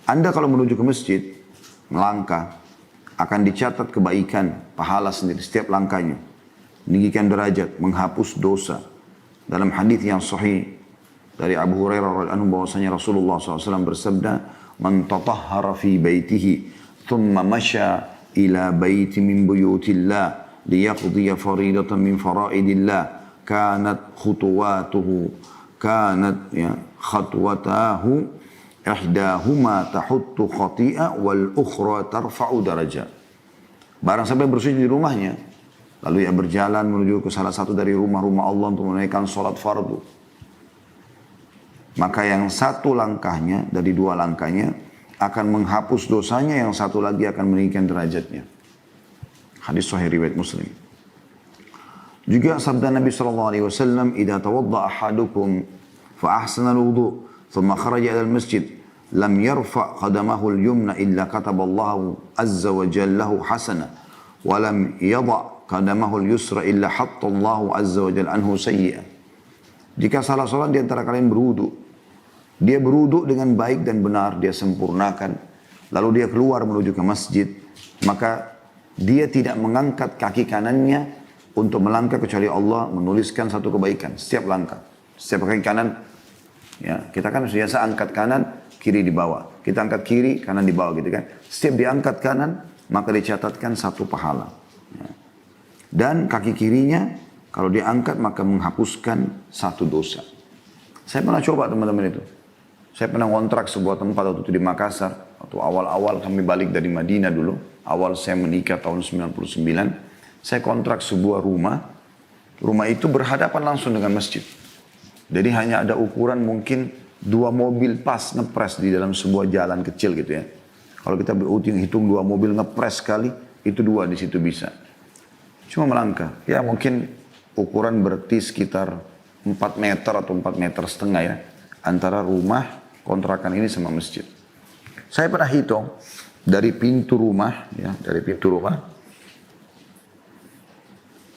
Anda kalau menuju ke masjid, melangkah, akan dicatat kebaikan, pahala sendiri setiap langkahnya. Meninggikan derajat, menghapus dosa. Dalam hadis yang sahih dari Abu Hurairah radhiyallahu anhu bahwasanya Rasulullah SAW bersabda, "Man tatahhara fi baitihi, thumma masya ila baiti min buyutillah, liyaqdiya faridatan min faraidillah, kanat khatwatahu ihdahuma tahuttu khati'a wal ukhra tarfa'u darajah." Barang sampai bersujud di rumahnya, lalu ia berjalan menuju ke salah satu dari rumah-rumah Allah untuk menunaikan sholat fardu, maka yang satu langkahnya dari dua langkahnya akan menghapus dosanya, yang satu lagi akan meninggikan derajatnya. Hadis sahih riwayat Muslim. Juga sabda Nabi SAW, "Idza tawadda ahadukum fa ahsana al-wudu, thumma kharaja ila al-masjid, lam yarfa qadamahu al-yumna illa kataballahu azza wa jalla lahu hasana, wa lam yadha qadamahu al-yusra illa hatta Allahu azza wa jalla anhu sayyi'ah." Jika salah seorang di antara kalian berwudu, dia berwudu dengan baik dan benar, dia sempurnakan, lalu dia keluar menuju ke masjid, maka dia tidak mengangkat kaki kanannya untuk melangkah kecuali Allah menuliskan satu kebaikan setiap langkah. Setiap kaki kanan, ya, kita kan biasa angkat kanan, kiri di bawah. Kita angkat kiri, kanan di bawah gitu kan. Setiap diangkat kanan, maka dicatatkan satu pahala. Ya. Dan kaki kirinya, kalau diangkat maka menghapuskan satu dosa. Saya pernah coba teman-teman itu. Saya pernah kontrak sebuah tempat waktu itu di Makassar. Waktu awal-awal kami balik dari Madinah dulu. Awal saya menikah tahun 99. Saya kontrak sebuah rumah. Rumah itu berhadapan langsung dengan masjid. Jadi hanya ada ukuran mungkin 2 mobil pas ngepres di dalam sebuah jalan kecil gitu ya. Kalau kita hitung 2 mobil ngepres sekali, itu 2 di situ bisa. Cuma melangkah. Ya mungkin ukuran berarti sekitar 4 meter atau 4,5 meter ya, antara rumah kontrakan ini sama masjid. Saya pernah hitung dari pintu rumah, ya, dari pintu rumah.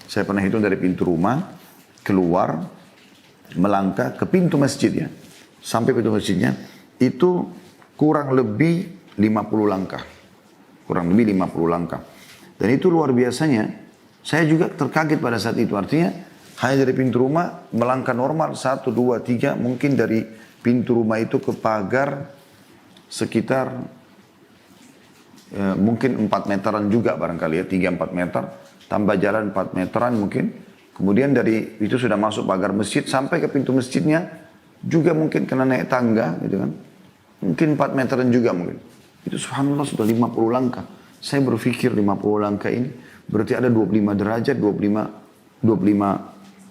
Saya pernah hitung dari pintu rumah, keluar, melangkah ke pintu masjid ya. Sampai pintu masjidnya, itu kurang lebih 50 langkah. Kurang lebih 50 langkah. Dan itu luar biasanya. Saya juga terkaget pada saat itu. Artinya hanya dari pintu rumah melangkah normal 1, 2, 3. Mungkin dari pintu rumah itu ke pagar sekitar mungkin 4 meteran juga barangkali ya. 3-4 meter. Tambah jalan 4 meteran mungkin. Kemudian dari itu sudah masuk pagar masjid. Sampai ke pintu masjidnya juga mungkin kena naik tangga gitu kan. Mungkin 4 meteran juga mungkin. Itu subhanallah sudah 50 langkah. Saya berpikir 50 langkah ini berarti ada 25 derajat, 25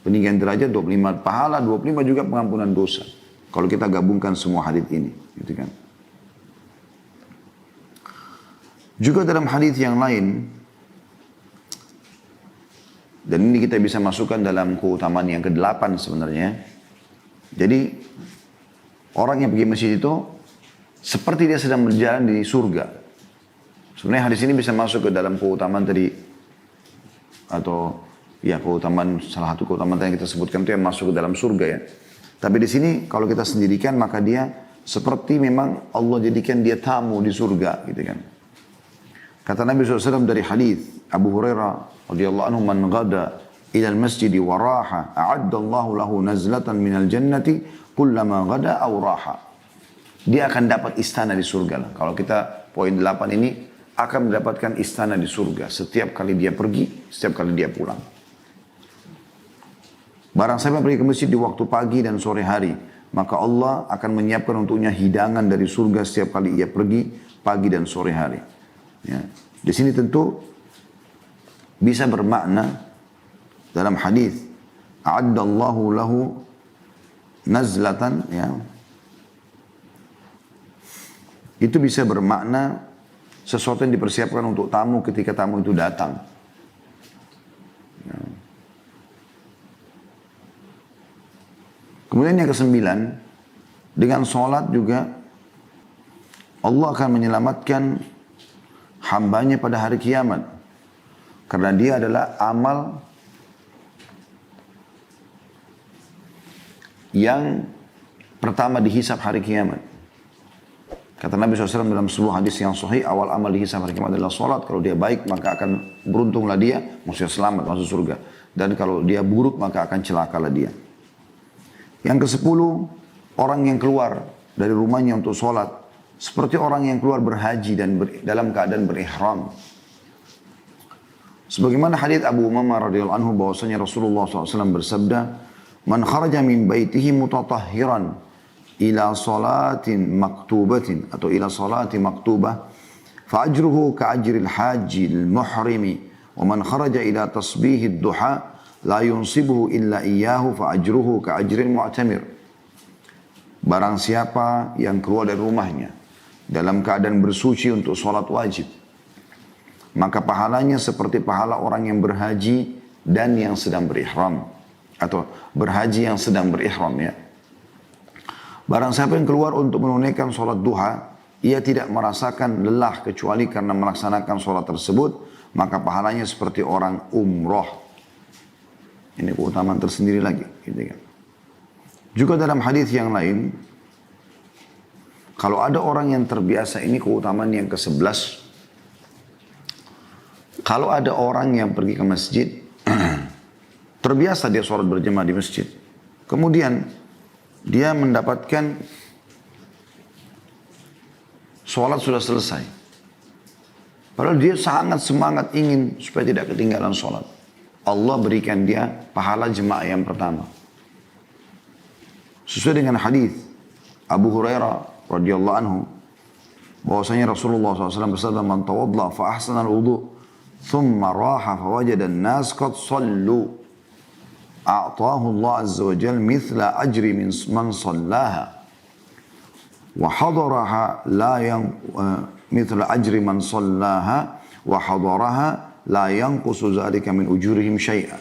peninggian derajat, 25 pahala, 25 juga pengampunan dosa. Kalau kita gabungkan semua hadis ini, gitu kan. Juga dalam hadis yang lain, dan ini kita bisa masukkan dalam keutamaan yang ke-8 sebenarnya. Jadi orang yang pergi masjid itu seperti dia sedang berjalan di surga. Sebenarnya hadis ini bisa masuk ke dalam keutamaan tadi, atau ya keutamaan, salah satu keutamaan yang kita sebutkan itu yang masuk ke dalam surga ya. Tapi di sini kalau kita sendirikan maka dia seperti memang Allah jadikan dia tamu di surga gitu kan. Kata Nabi SAW dari hadis Abu Hurairah radhiyallahu anhu, "Man ghada ila al-masjid wa raha a'adda Allahu lahu nazlatan minal jannati kullama ghada aw raha." Dia akan dapat istana di surga lah. Kalau kita poin 8 ini akan mendapatkan istana di surga setiap kali dia pergi, setiap kali dia pulang. Barang siapa pergi ke masjid di waktu pagi dan sore hari, maka Allah akan menyiapkan untuknya hidangan dari surga setiap kali ia pergi pagi dan sore hari. Ya. Di sini tentu bisa bermakna dalam hadis a'addallahu lahu nazlatan, ya. Itu bisa bermakna sesuatu yang dipersiapkan untuk tamu ketika tamu itu datang. Kemudian yang ke-9, dengan sholat juga Allah akan menyelamatkan hambanya pada hari kiamat. Karena dia adalah amal yang pertama dihisab hari kiamat. Kata Nabi SAW dalam sebuah hadis yang sahih, awal amal dihisab hari kiamat adalah sholat. Kalau dia baik maka akan beruntunglah dia, maksudnya selamat masuk surga. Dan kalau dia buruk maka akan celakalah dia. Yang ke-10, orang yang keluar dari rumahnya untuk sholat, seperti orang yang keluar berhaji dan dalam keadaan berihram. Sebagaimana hadits Abu Umamah radhiyallahu anhu bahwasanya Rasulullah SAW bersabda, "Man kharaja min baitihi mutatahhiran ila salatin maktubatin atau ila salati maktubah, fa ajruhu ka ajril hajjil muhrimi, wa man kharaja ila tasbihid duha la yunsibuhu illa iyyahu fa ajruhu ka ajril mu'tamir." Barang siapa yang keluar dari rumahnya dalam keadaan bersuci untuk sholat wajib, maka pahalanya seperti pahala orang yang berhaji dan yang sedang berihram. Atau berhaji yang sedang berihram ya. Barang siapa yang keluar untuk menunaikan sholat duha, ia tidak merasakan lelah kecuali karena melaksanakan sholat tersebut, maka pahalanya seperti orang umroh. Ini keutamaan tersendiri lagi. Gitu kan. Juga dalam hadis yang lain, kalau ada orang yang terbiasa, ini keutamaan yang ke-11, kalau ada orang yang pergi ke masjid, terbiasa dia sholat berjamaah di masjid. Kemudian dia mendapatkan sholat sudah selesai. Padahal dia sangat semangat ingin supaya tidak ketinggalan sholat. Allah berikan dia pahala jemaah yang pertama. Sesuai dengan hadis Abu Hurairah radhiyallahu anhu, bahwasanya Rasulullah SAW bersabda, "Man tawadda fa ahsana al-wudu, thumma raha fa wajada an-nas qad sallu, a'tahu Allah azza wa jalla mithla ajri man sallaha wa hadaraha la yang mithla ajri man sallaha wa hadaraha la yanqusu dzalika min ujurihim syai'a."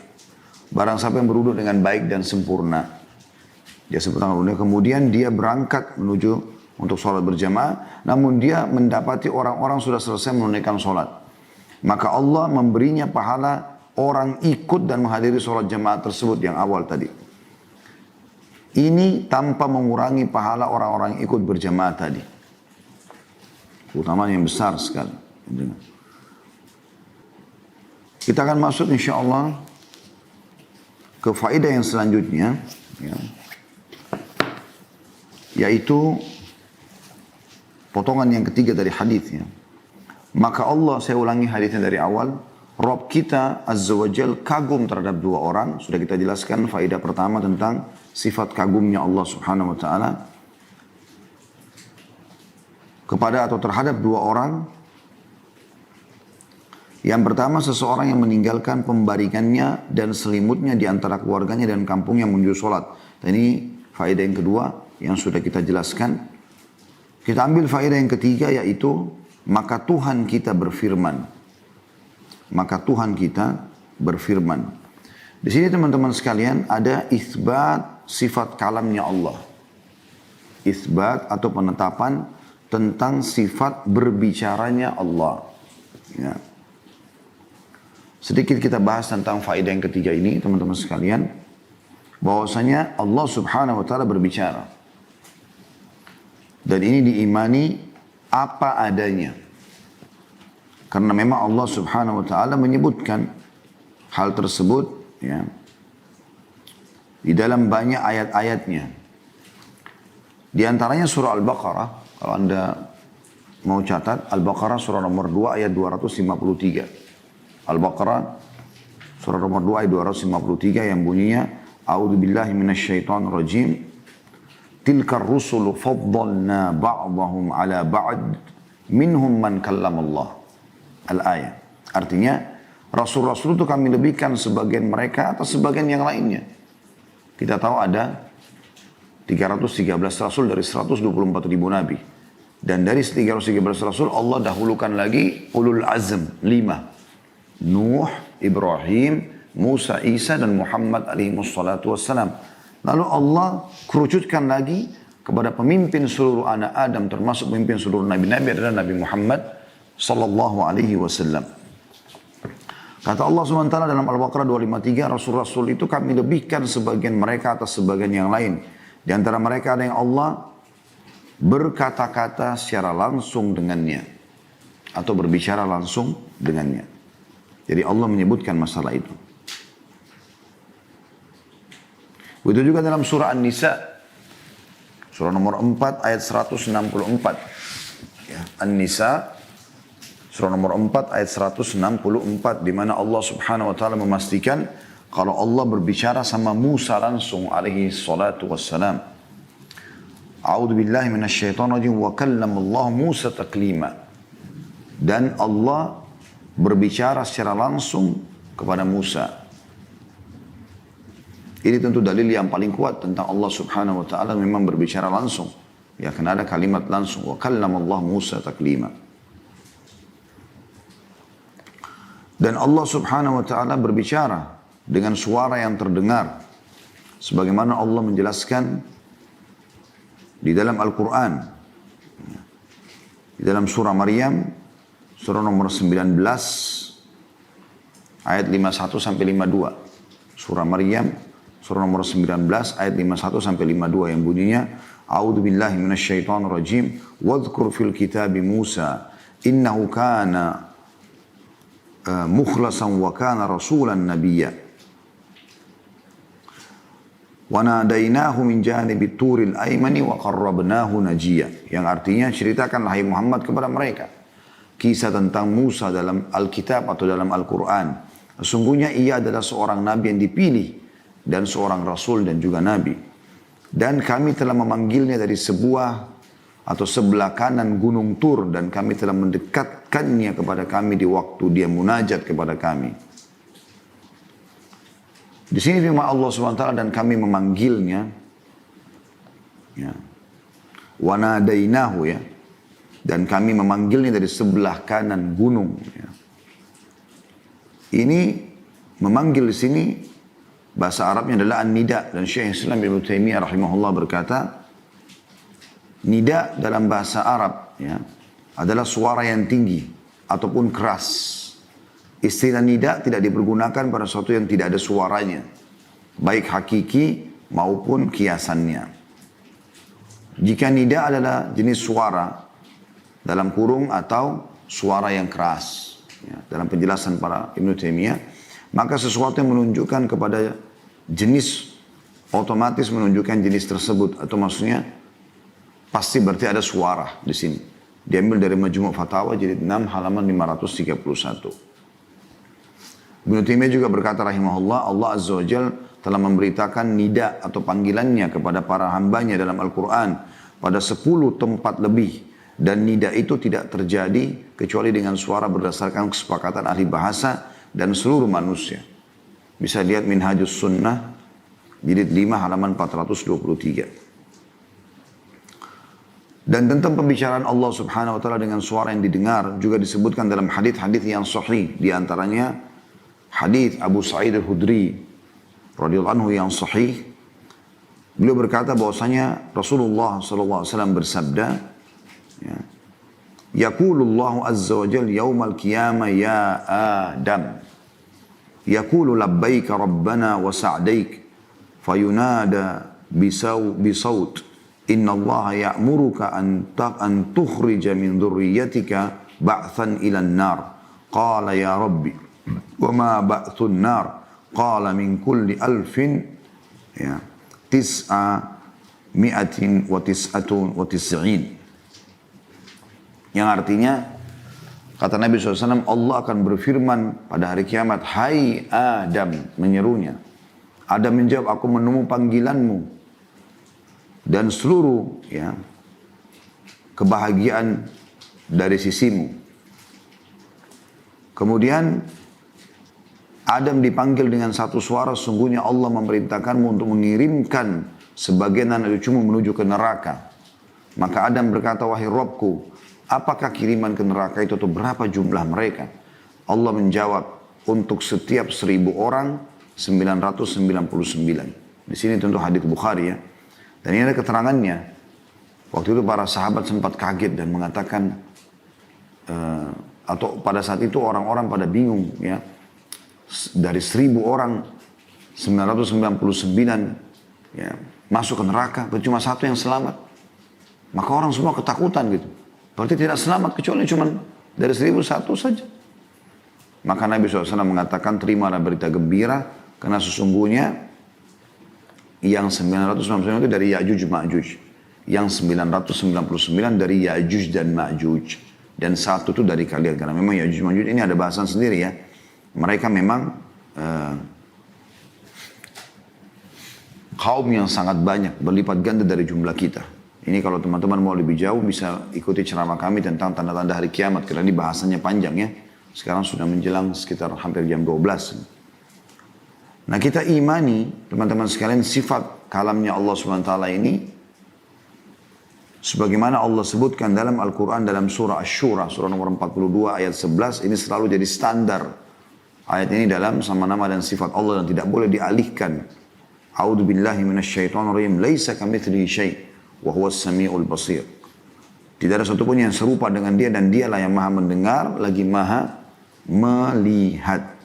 Barang siapa yang berwudu dengan baik dan sempurna, dia sempurna wudunya, kemudian dia berangkat menuju untuk sholat berjamaah, namun dia mendapati orang-orang sudah selesai menunaikan sholat, maka Allah memberinya pahala orang ikut dan menghadiri sholat jamaah tersebut yang awal tadi. Ini tanpa mengurangi pahala orang-orang yang ikut berjamaah tadi. Keutamaan yang besar sekali. Kita akan masuk insya Allah ke faedah yang selanjutnya, ya, yaitu potongan yang ketiga dari hadisnya. Maka Allah, saya ulangi hadisnya dari awal, Rabb kita Azza wa Jal kagum terhadap dua orang. Sudah kita jelaskan faedah pertama tentang sifat kagumnya Allah Subhanahu wa Ta'ala kepada atau terhadap dua orang. Yang pertama, seseorang yang meninggalkan pembaringannya dan selimutnya di antara keluarganya dan kampungnya menuju sholat. Dan ini faedah yang kedua yang sudah kita jelaskan. Kita ambil faedah yang ketiga, yaitu maka Tuhan kita berfirman. Maka Tuhan kita berfirman. Di sini teman-teman sekalian ada isbat sifat kalamnya Allah. Isbat atau penetapan tentang sifat berbicaranya Allah. Ya. Sedikit kita bahas tentang faedah yang ketiga ini teman-teman sekalian. Bahwasanya Allah Subhanahu wa Ta'ala berbicara. Dan ini diimani apa adanya. Karena memang Allah Subhanahu wa Ta'ala menyebutkan hal tersebut ya, di dalam banyak ayat-ayatnya. Di antaranya surah Al-Baqarah, kalau Anda mau catat, Al-Baqarah surah nomor 2 ayat 253. Al-Baqarah surah nomor 2 ayat 253 yang bunyinya, A'udzu billahi minasyaitonir rajim. Tilkar rusulu faddalna ba'dahum ala ba'd minhum man kallamallah. Al-ayat. Artinya, rasul-rasul itu kami lebihkan sebagian mereka atau sebagian yang lainnya. Kita tahu ada 313 rasul dari 124 ribu nabi. Dan dari 313 Rasul Allah dahulukan lagi ulul azm 5. Nuh, Ibrahim, Musa, Isa dan Muhammad alaihi wassalatu wassalam. Lalu Allah kerucutkan lagi kepada pemimpin seluruh anak Adam termasuk pemimpin seluruh nabi-nabi adalah Nabi Muhammad sallallahu alaihi wasallam. Kata Allah SWT dalam Al-Baqarah 253, Rasul-Rasul itu kami lebihkan sebagian mereka atas sebagian yang lain. Di antara mereka ada yang Allah berkata-kata secara langsung dengannya. Atau berbicara langsung dengannya. Jadi Allah menyebutkan masalah itu. Begitu juga dalam surah An-Nisa. Surah nomor 4 ayat 164. Ya, An-Nisa. Surah nomor 4 ayat 164 di mana Allah Subhanahu wa taala memastikan kalau Allah berbicara sama Musa langsung alaihi salatu wassalam. A'udzu billahi minasyaitonir rajim wa kallama Allah Musa taklima. Dan Allah berbicara secara langsung kepada Musa. Ini tentu dalil yang paling kuat tentang Allah Subhanahu wa taala memang berbicara langsung. Ya, karena ada kalimat langsung wa kallama Allah Musa taklima. Dan Allah Subhanahu wa taala berbicara dengan suara yang terdengar sebagaimana Allah menjelaskan di dalam Al-Qur'an. Di dalam surah Maryam surah nomor 19 ayat 51 sampai 52. Surah Maryam surah nomor 19 ayat 51 sampai 52 yang bunyinya A'udzu billahi minasyaitonir rajim wadhkur fil kitabi Musa innahu kana mukhlasan wa kana rasulan nabiyya wa nadainahu min janibit turil aymani wa qarrabnahu najiyya, yang artinya ceritakan hai Muhammad kepada mereka kisah tentang Musa dalam Alkitab atau dalam Al-Quran. Sesungguhnya ia adalah seorang nabi yang dipilih dan seorang rasul dan juga nabi, dan kami telah memanggilnya dari sebuah atau sebelah kanan gunung Tur, dan kami telah mendekatkannya kepada kami di waktu dia munajat kepada kami. Di sini firman Allah SWT dan kami memanggilnya, ya, wa nadainahu, ya, dan kami memanggilnya dari sebelah kanan gunung. Ya. Ini memanggil di sini bahasa Arabnya adalah an-nida, dan Syekh Islam Ibnu Taimiyah rahimahullah berkata, nida dalam bahasa Arab, ya, adalah suara yang tinggi ataupun keras. Istilah nida tidak dipergunakan pada sesuatu yang tidak ada suaranya, baik hakiki maupun kiasannya. Jika nida adalah jenis suara dalam kurung atau suara yang keras, ya, dalam penjelasan para Ibnu Taimiyah, maka sesuatu yang menunjukkan kepada jenis otomatis menunjukkan jenis tersebut, atau maksudnya pasti berarti ada suara di sini. Diambil dari Majmu' Fatawa jilid 6 halaman 531. Ibnu Taimiyah juga berkata rahimahullah, Allah Azza wa Jalla telah memberitakan nida atau panggilannya kepada para hambanya dalam Al-Quran pada 10 tempat lebih. Dan nida itu tidak terjadi kecuali dengan suara berdasarkan kesepakatan ahli bahasa dan seluruh manusia. Bisa lihat Minhajus Sunnah jilid 5 halaman 423. Dan tentang pembicaraan Allah Subhanahu wa taala dengan suara yang didengar juga disebutkan dalam hadis-hadis yang sahih, di antaranya hadis Abu Sa'id Al-Khudri radhiyallahu anhu yang sahih. Beliau berkata bahwasanya Rasulullah sallallahu alaihi wasallam bersabda, ya, yaqulullahu azza wa jalla yaumal qiyamah ya Adam yaqulu labbaika rabbana wa sa'daik fayunada bisawt Inna Allah ya'muruka an tukhrija min dhurriyyatika ba'than ila an-nar. Qala ya Rabbi, wa ma ba'thun nar? Qala min kulli alfin, ya, mi'atin wa tis'atun wa tis'in. Yang artinya, kata Nabi SAW, Allah akan berfirman pada hari kiamat, hai Adam, menyerunya. Adam menjawab, aku menemu panggilanmu dan seluruh, ya, kebahagiaan dari sisimu. Kemudian Adam dipanggil dengan satu suara, sungguhnya Allah memerintahkanmu untuk mengirimkan sebagian anak cucumu menuju ke neraka. Maka Adam berkata, wahai Rabbku, apakah kiriman ke neraka itu atau berapa jumlah mereka? Allah menjawab, untuk setiap 1000 orang 999. Di sini tentu hadits Bukhari ya. Dan ini ada keterangannya. Waktu itu para sahabat sempat kaget dan mengatakan, atau pada saat itu orang-orang pada bingung ya. Dari 1000 orang 999 ya, masuk ke neraka, cuma satu yang selamat. Maka orang semua ketakutan gitu. Berarti tidak selamat kecuali cuma dari 1001 saja. Maka Nabi SAW mengatakan, terimalah berita gembira, karena sesungguhnya yang 999 itu dari Ya'juj Ma'juj. Yang 999 dari Ya'juj dan Ma'juj. Dan satu itu dari kalian. Karena memang Ya'juj Ma'juj ini ada bahasan sendiri ya. Mereka memang kaum yang sangat banyak, berlipat ganda dari jumlah kita. Ini kalau teman-teman mau lebih jauh bisa ikuti ceramah kami tentang tanda-tanda hari kiamat. Karena ini bahasannya panjang ya. Sekarang sudah menjelang sekitar hampir jam 12. Nah kita imani teman-teman sekalian sifat kalamnya Allah SWT ini. Sebagaimana Allah sebutkan dalam Al-Quran dalam surah Asy-Syura. Surah nomor 42 ayat 11. Ini selalu jadi standar. Ayat ini dalam sama nama dan sifat Allah dan tidak boleh dialihkan. A'udzu billahi minasyaitonir rajim. Laisa kamitslihi syai' wa huwas samiul basir. Tidak ada satupun yang serupa dengan dia dan dialah yang maha mendengar lagi maha melihat.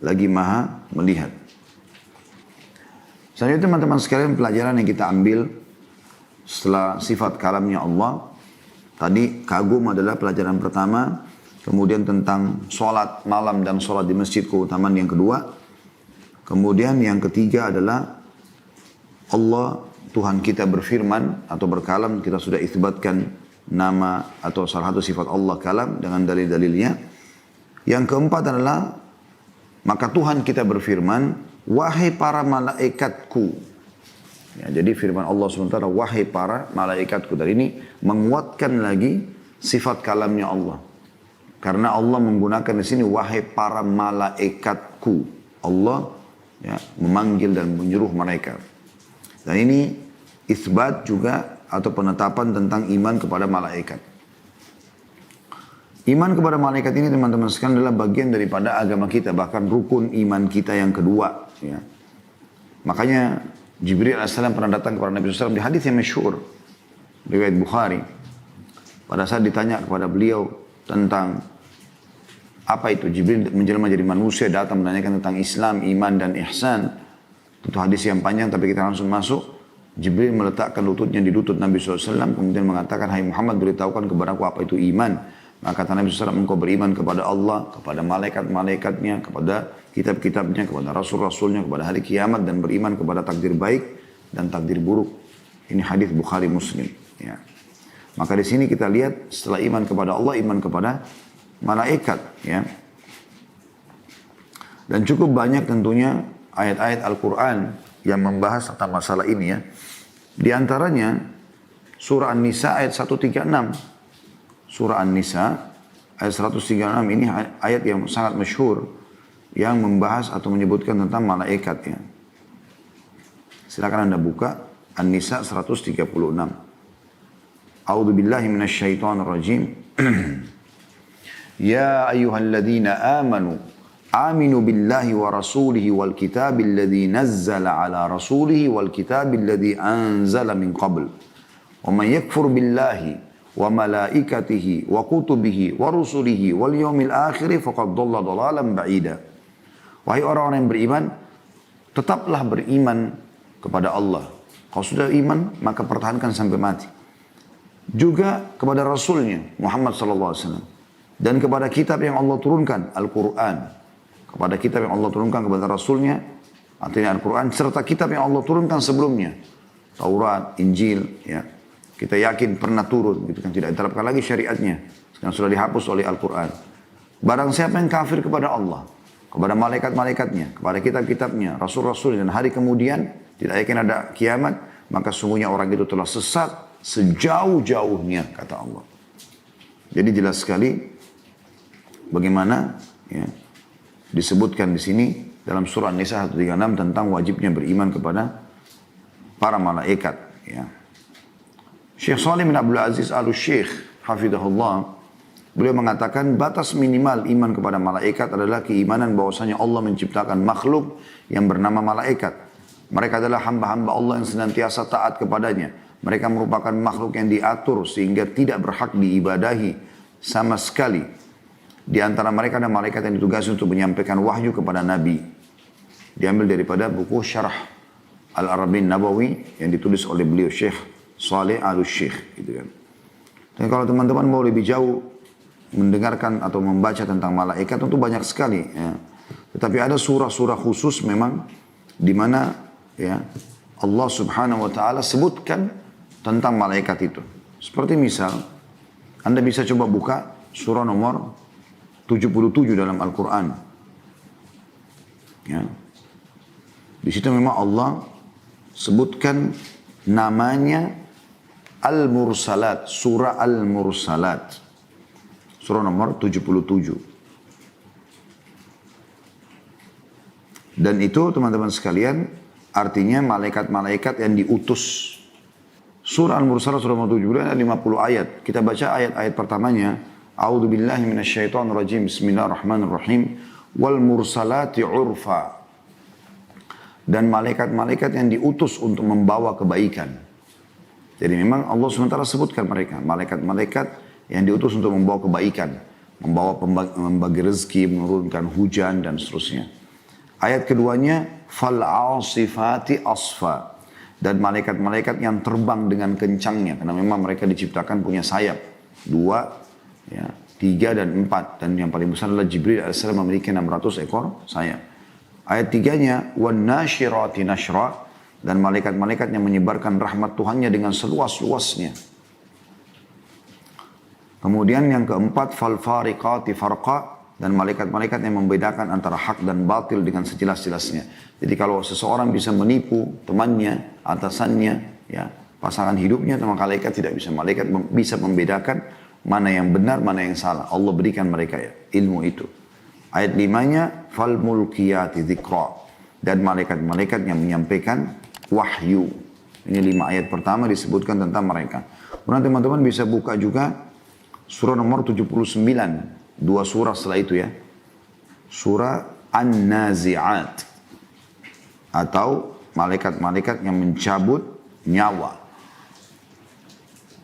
Lagi maha melihat. Selanjutnya teman-teman sekalian pelajaran yang kita ambil setelah sifat kalamnya Allah. Tadi kagum adalah pelajaran pertama. Kemudian tentang sholat malam dan sholat di masjid, keutamaan yang kedua. Kemudian yang ketiga adalah Allah Tuhan kita berfirman atau berkalam. Kita sudah isbatkan nama atau salah satu sifat Allah kalam dengan dalil-dalilnya. Yang keempat adalah maka Tuhan kita berfirman, wahai para malaikatku. Ya, jadi firman Allah SWT, wahai para malaikatku. Dari ini menguatkan lagi sifat kalamnya Allah. Karena Allah menggunakan di sini wahai para malaikatku. Allah ya, memanggil dan menyuruh mereka. Dan ini isbat juga atau penetapan tentang iman kepada malaikat. Iman kepada malaikat ini teman-teman sekalian adalah bagian daripada agama kita. Bahkan rukun iman kita yang kedua. Ya. Makanya Jibril AS pernah datang kepada Nabi SAW di hadis yang masyhur. Riwayat Bukhari. Pada saat ditanya kepada beliau tentang apa itu Jibril menjelma jadi manusia datang menanyakan tentang Islam, iman dan ihsan. Tentu hadis yang panjang tapi kita langsung masuk. Jibril meletakkan lututnya di lutut Nabi SAW kemudian mengatakan, hai Muhammad beritahukan kepada aku apa itu iman. Maka kata Nabi SAW, engkau beriman kepada Allah, kepada malaikat-malaikatnya, kepada kitab-kitabnya, kepada rasul-rasulnya, kepada hari kiamat dan beriman kepada takdir baik dan takdir buruk. Ini hadis Bukhari Muslim. Ya. Maka di sini kita lihat setelah iman kepada Allah, iman kepada malaikat, ya. Dan cukup banyak tentunya ayat-ayat Al-Quran yang membahas tentang masalah ini ya. Di antaranya surah An-Nisa ayat 136. Surah An-Nisa ayat 136 ini ayat yang sangat masyhur yang membahas atau menyebutkan tentang malaikat ya. Silakan Anda buka An-Nisa 136. A'udzu billahi minasyaitonir rajim. Ya ayyuhalladzina amanu aminu billahi wa rasulihi wal kitabil ladzi nazzala ala rasulihi wal kitabil ladzi anzala min qabl. Wa man yakfur billahi wa malaikatihi wa kutubihi wa rusulihi wal yawmil akhir faqad dhalla dhalalan ba'ida. Wahai orang-orang yang beriman, tetaplah beriman kepada Allah. Kalau sudah iman, maka pertahankan sampai mati. Juga kepada Rasulnya Muhammad SAW. Dan kepada kitab yang Allah turunkan, Al-Quran. Kepada kitab yang Allah turunkan kepada Rasulnya, artinya Al-Quran, serta kitab yang Allah turunkan sebelumnya. Taurat, Injil, ya. Kita yakin pernah turun, gitu kan. Tidak diterapkan lagi syariatnya. Sekarang sudah dihapus oleh Al-Quran. Barang siapa yang kafir kepada Allah, kepada malaikat-malaikatnya, kepada kitab-kitabnya, rasul-rasulnya, dan hari kemudian, tidak yakin ada kiamat, maka sungguhnya orang itu telah sesat sejauh-jauhnya, kata Allah. Jadi jelas sekali bagaimana ya, disebutkan di sini dalam surah An-Nisa 136 tentang wajibnya beriman kepada para malaikat. Ya. Syekh Shalih bin Abdul Aziz Al-Syekh hafizahullah, beliau mengatakan batas minimal iman kepada malaikat adalah keimanan bahwasanya Allah menciptakan makhluk yang bernama malaikat. Mereka adalah hamba-hamba Allah yang senantiasa taat kepadanya. Mereka merupakan makhluk yang diatur sehingga tidak berhak diibadahi sama sekali. Di antara mereka ada malaikat yang ditugasi untuk menyampaikan wahyu kepada Nabi. Diambil daripada buku Syarah Al-Arabin Nabawi yang ditulis oleh beliau Syekh Shalih Al-Syekh. Gitu kan. Dan kalau teman-teman mau lebih jauh mendengarkan atau membaca tentang malaikat tentu banyak sekali. Ya. Tetapi ada surah-surah khusus memang di mana ya Allah Subhanahu Wa Taala sebutkan tentang malaikat itu. Seperti misal, Anda bisa coba buka surah nomor 77 dalam Al-Quran. Ya. Di situ memang Allah sebutkan namanya Al-Mursalat, surah Al-Mursalat. Surah nomor 77. Dan itu teman-teman sekalian artinya malaikat-malaikat yang diutus. Surah Al-Mursalat surah nomor 77 ada 50 ayat. Kita baca ayat-ayat pertamanya. A'udzu billahi minasyaitonir rajim. Bismillahirrahmanirrahim. Wal mursalati urfa. Dan malaikat-malaikat yang diutus untuk membawa kebaikan. Jadi memang Allah SWT sebutkan mereka. Malaikat-malaikat yang diutus untuk membawa kebaikan. Membawa membagi rezeki, menurunkan hujan dan seterusnya. Ayat keduanya. Fal'asifati asfa. Dan malaikat-malaikat yang terbang dengan kencangnya. Karena memang mereka diciptakan punya sayap. 2, ya, 3 dan 4. Dan yang paling besar adalah Jibril AS memiliki 600 ekor sayap. Ayat 3-nya. Wan-nashirati nashra. Dan malaikat-malaikat yang menyebarkan rahmat Tuhannya dengan seluas-luasnya. Kemudian yang keempat. Fal-fariqati farqa. Dan malaikat-malaikat yang membedakan antara hak dan batil dengan sejelas-jelasnya. Jadi kalau seseorang bisa menipu temannya, atasannya, ya, pasangan hidupnya, maka malaikat tidak bisa. Malaikat bisa membedakan mana yang benar, mana yang salah. Allah berikan mereka ya, ilmu itu. Ayat 5-nya, fal mulkiyati dzikra. Dan malaikat-malaikat yang menyampaikan wahyu. Ini 5 ayat pertama disebutkan tentang mereka. Kemudian teman-teman bisa buka juga surah nomor 79. 2 surah setelah itu ya. Surah An-Nazi'at. Atau malaikat-malaikat yang mencabut nyawa.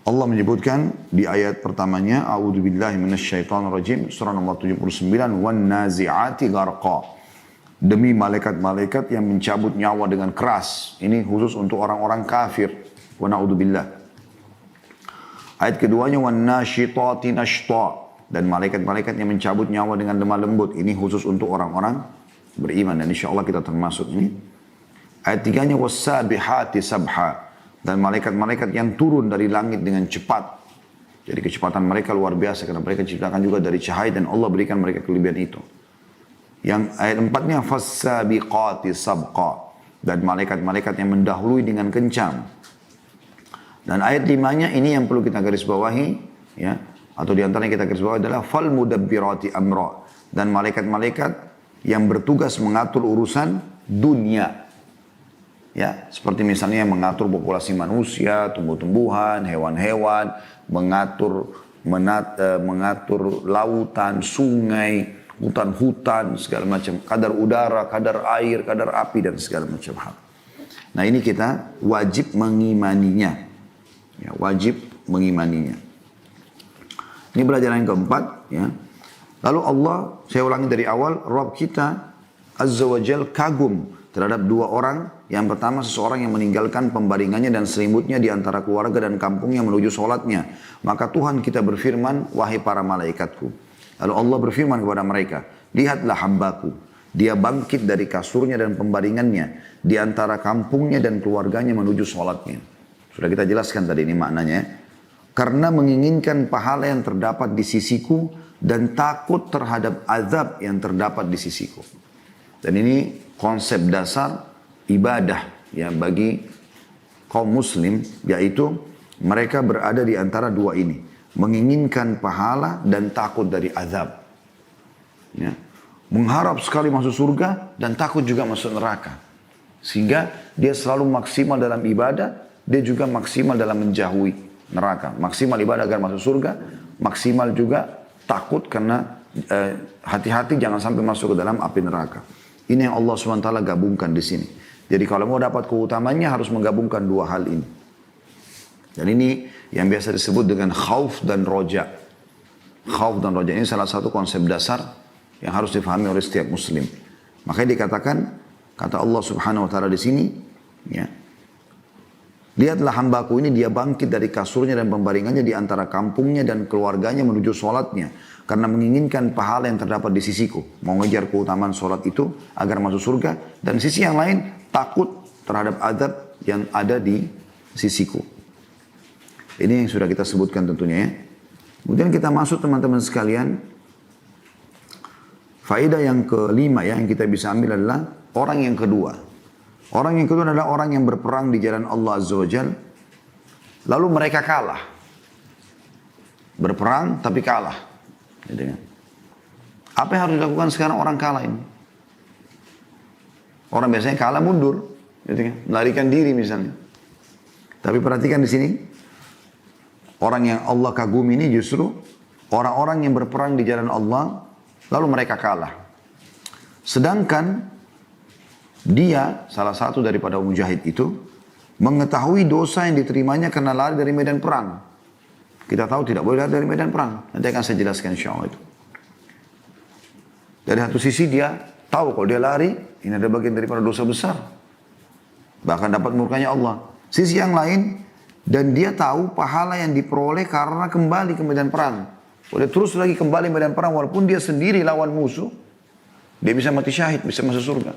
Allah menyebutkan di ayat pertamanya, A'udzubillahi minasyaitonirrajim, surah nomor 79, Wan-Nazi'ati gharqa. Demi malaikat-malaikat yang mencabut nyawa dengan keras. Ini khusus untuk orang-orang kafir. Wa na'udzubillah. Ayat keduanya, Wan-Nashitati nashta. Dan malaikat-malaikat yang mencabut nyawa dengan lemah lembut. Ini khusus untuk orang-orang beriman. Dan insya Allah kita termasuk ini. Ayat 3-nya, Was-sabihati sabha. Dan malaikat-malaikat yang turun dari langit dengan cepat. Jadi kecepatan mereka luar biasa. Karena mereka diciptakan juga dari cahaya. Dan Allah berikan mereka kelebihan itu. Yang ayat 4-nya, Fas-sabiqati sabqa. Dan malaikat-malaikat yang mendahului dengan kencang. Dan ayat 5-nya ini yang perlu kita garis bawahi. Ya. Atau diantaranya kita garis bawahi adalah Fal mudabbirati amra. Dan malaikat-malaikat yang bertugas mengatur urusan dunia. Ya, seperti misalnya mengatur populasi manusia, tumbuh-tumbuhan, hewan-hewan, mengatur lautan, sungai, hutan-hutan, segala macam, kadar udara, kadar air, kadar api dan segala macam hal. Nah, ini kita wajib mengimaninya. Ya, wajib mengimaninya. Ini pelajaran yang keempat, ya. Lalu Allah, saya ulangi dari awal, Rabb kita Azza wa Jal kagum terhadap 2 orang. Yang pertama, seseorang yang meninggalkan pembaringannya dan selimutnya di antara keluarga dan kampungnya menuju sholatnya. Maka Tuhan kita berfirman, wahai para malaikatku. Lalu Allah berfirman kepada mereka, lihatlah hambaku. Dia bangkit dari kasurnya dan pembaringannya di antara kampungnya dan keluarganya menuju sholatnya. Sudah kita jelaskan tadi ini maknanya. Karena menginginkan pahala yang terdapat di sisiku dan takut terhadap azab yang terdapat di sisiku. Dan ini konsep dasar ibadah ya bagi kaum muslim, yaitu mereka berada di antara 2 ini. Menginginkan pahala dan takut dari azab. Ya. Mengharap sekali masuk surga dan takut juga masuk neraka. Sehingga dia selalu maksimal dalam ibadah, dia juga maksimal dalam menjauhi neraka. Maksimal ibadah agar masuk surga, maksimal juga takut karena hati-hati jangan sampai masuk ke dalam api neraka. Ini yang Allah SWT gabungkan di sini. Jadi kalau mau dapat keutamanya harus menggabungkan dua hal ini. Dan ini yang biasa disebut dengan khauf dan roja. Khauf dan roja ini salah satu konsep dasar yang harus difahami oleh setiap muslim. Makanya dikatakan, kata Allah Subhanahu wa taala di sini, ya. Lihatlah hambaku ini, dia bangkit dari kasurnya dan pembaringannya di antara kampungnya dan keluarganya menuju sholatnya. Karena menginginkan pahala yang terdapat di sisiku. Mau ngejar keutamaan sholat itu agar masuk surga. Dan sisi yang lain, takut terhadap adab yang ada di sisiku. Ini yang sudah kita sebutkan tentunya ya. Kemudian kita masuk teman-teman sekalian. Faedah yang kelima ya, yang kita bisa ambil adalah orang yang kedua. Orang yang kedua adalah orang yang berperang di jalan Allah Azza wa Jal. Lalu mereka kalah. Berperang tapi kalah. Gitu kan. Apa yang harus dilakukan sekarang orang kalah ini? Orang biasanya kalah mundur. Gitu kan. Melarikan diri misalnya. Tapi perhatikan di sini. Orang yang Allah kagumi ini justru orang-orang yang berperang di jalan Allah. Lalu mereka kalah. Sedangkan dia, salah satu daripada mujahid itu, mengetahui dosa yang diterimanya karena lari dari medan perang. Kita tahu tidak boleh lari dari medan perang. Nanti akan saya jelaskan insya Allah itu. Dari satu sisi dia tahu kalau dia lari, ini ada bagian daripada dosa besar. Bahkan dapat murkanya Allah. Sisi yang lain, dan dia tahu pahala yang diperoleh karena kembali ke medan perang. Boleh terus lagi kembali medan perang walaupun dia sendiri lawan musuh. Dia bisa mati syahid, bisa masuk surga.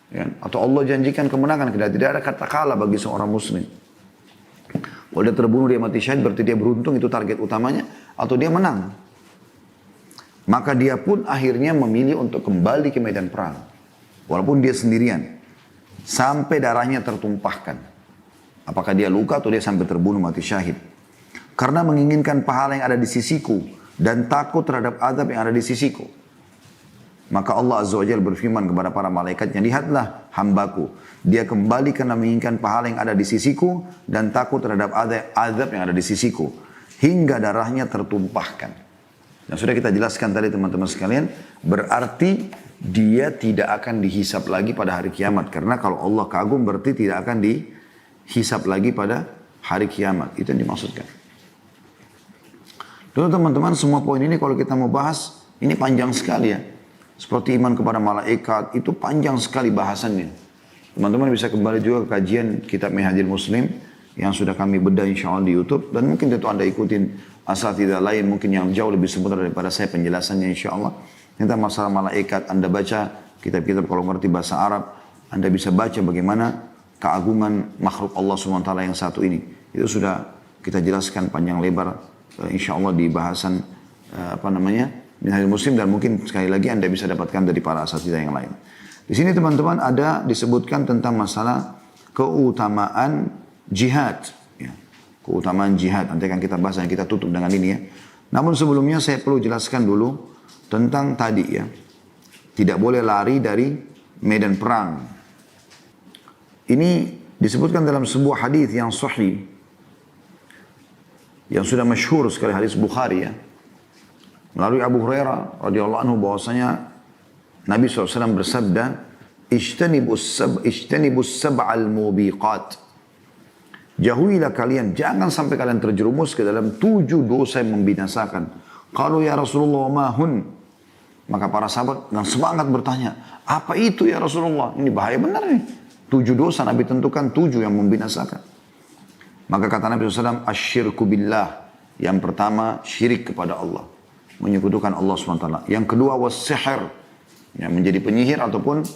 Ya, atau Allah janjikan kemenangan. Tidak ada kata kalah bagi seorang muslim. Kalau dia terbunuh, dia mati syahid, berarti dia beruntung, itu target utamanya. Atau dia menang. Maka dia pun akhirnya memilih untuk kembali ke medan perang. Walaupun dia sendirian. Sampai darahnya tertumpahkan. Apakah dia luka atau dia sampai terbunuh mati syahid. Karena menginginkan pahala yang ada di sisiku. Dan takut terhadap azab yang ada di sisiku. Maka Allah Azza wa Jalla berfirman kepada para malaikatnya, lihatlah hambaku. Dia kembali karena menginginkan pahala yang ada di sisiku dan takut terhadap azab yang ada di sisiku. Hingga darahnya tertumpahkan. Dan sudah kita jelaskan tadi teman-teman sekalian, berarti dia tidak akan dihisap lagi pada hari kiamat. Karena kalau Allah kagum berarti tidak akan dihisap lagi pada hari kiamat. Itu yang dimaksudkan. Dulu teman-teman semua poin ini kalau kita mau bahas, ini panjang sekali ya. Seperti iman kepada malaikat, itu panjang sekali bahasannya. Teman-teman bisa kembali juga ke kajian kitab Minhajul Muslim yang sudah kami bedah insya Allah di YouTube. Dan mungkin tentu Anda ikutin asatidzah lain mungkin yang jauh lebih sempurna daripada saya penjelasannya insya Allah. Tentang masalah malaikat, Anda baca kitab-kitab kalau mengerti bahasa Arab, Anda bisa baca bagaimana keagungan makhluk Allah SWT yang satu ini. Itu sudah kita jelaskan panjang lebar insya Allah di bahasan Minhajul Muslim, dan mungkin sekali lagi Anda bisa dapatkan dari para asatidzah yang lain. Di sini teman-teman ada disebutkan tentang masalah keutamaan jihad. Ya. Keutamaan jihad, nanti akan kita bahas dan kita tutup dengan ini ya. Namun sebelumnya saya perlu jelaskan dulu tentang tadi ya. Tidak boleh lari dari medan perang. Ini disebutkan dalam sebuah hadis yang sahih. Yang sudah masyhur sekali, hadis Bukhari ya. Melalui Abu Hurairah radhiyallahu anhu bahwasanya Nabi SAW bersabda, "Ijtanibus sab'al mubiqat." Jauhilah kalian, jangan sampai kalian terjerumus ke dalam 7 dosa yang membinasakan. Kalau ya Rasulullah mahun, maka para sahabat dengan semangat bertanya, apa itu ya Rasulullah? Ini bahaya benar nih. 7 dosa Nabi tentukan 7 yang membinasakan. Maka kata Nabi SAW, asyirku billah. Yang pertama, syirik kepada Allah. Menyekutukan Allah SWT. Yang kedua was-sihr, yang menjadi penyihir ataupun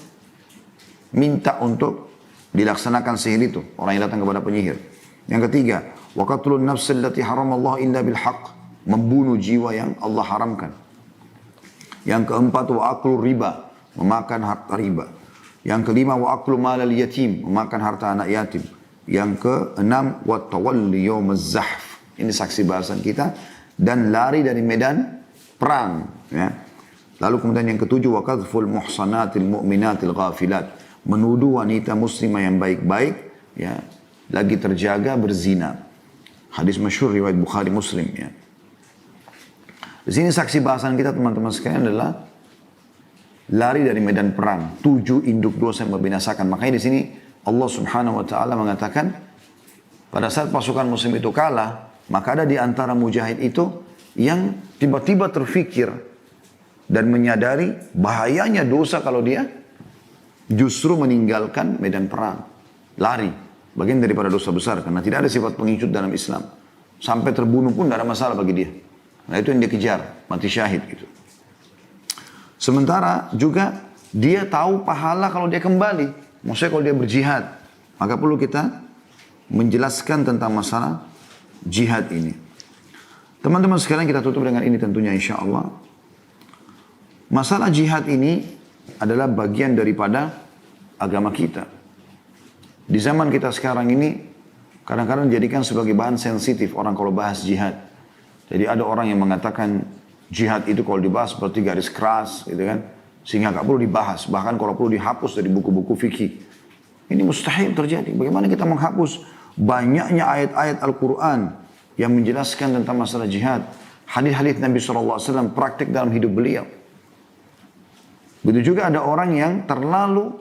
minta untuk dilaksanakan sihir itu, orang yang datang kepada penyihir. Yang ketiga, wa qatlun nafs allati haramallahu illa bil haqq, membunuh jiwa yang Allah haramkan. Yang keempat, wa aklu riba, memakan harta riba. Yang kelima, wa aklu malal yatim, memakan harta anak yatim. Yang keenam, wa tawalli yawmaz zahf, ini saksi bahasan kita, dan lari dari medan perang ya. Lalu kemudian yang ketujuh, wa qadhful muhsanatil mu'minatil ghafilat, menuduh wanita muslimah yang baik-baik ya, lagi terjaga berzina. Hadis masyhur riwayat Bukhari Muslim ya. Di sini saksi bahasan kita teman-teman sekalian adalah lari dari medan perang. 7 induk dosa yang membinasakan. Makanya di sini Allah Subhanahu wa taala mengatakan pada saat pasukan muslim itu kalah, maka ada di antara mujahid itu yang tiba-tiba terfikir dan menyadari bahayanya dosa kalau dia justru meninggalkan medan perang. Lari. Bagian daripada dosa besar karena tidak ada sifat pengecut dalam Islam. Sampai terbunuh pun tidak ada masalah bagi dia. Nah itu yang dia kejar, mati syahid gitu. Sementara juga dia tahu pahala kalau dia kembali. Maksudnya kalau dia berjihad. Maka perlu kita menjelaskan tentang masalah jihad ini. Teman-teman sekalian kita tutup dengan ini tentunya insya Allah. Masalah jihad ini adalah bagian daripada agama kita. Di zaman kita sekarang ini kadang-kadang dijadikan sebagai bahan sensitif orang kalau bahas jihad. Jadi ada orang yang mengatakan jihad itu kalau dibahas seperti garis keras gitu kan. Sehingga gak perlu dibahas. Bahkan kalau perlu dihapus dari buku-buku fikih. Ini mustahil terjadi. Bagaimana kita menghapus banyaknya ayat-ayat Al-Quran yang menjelaskan tentang masalah jihad. Hadis-hadis Nabi SAW praktik dalam hidup beliau. Begitu juga ada orang yang terlalu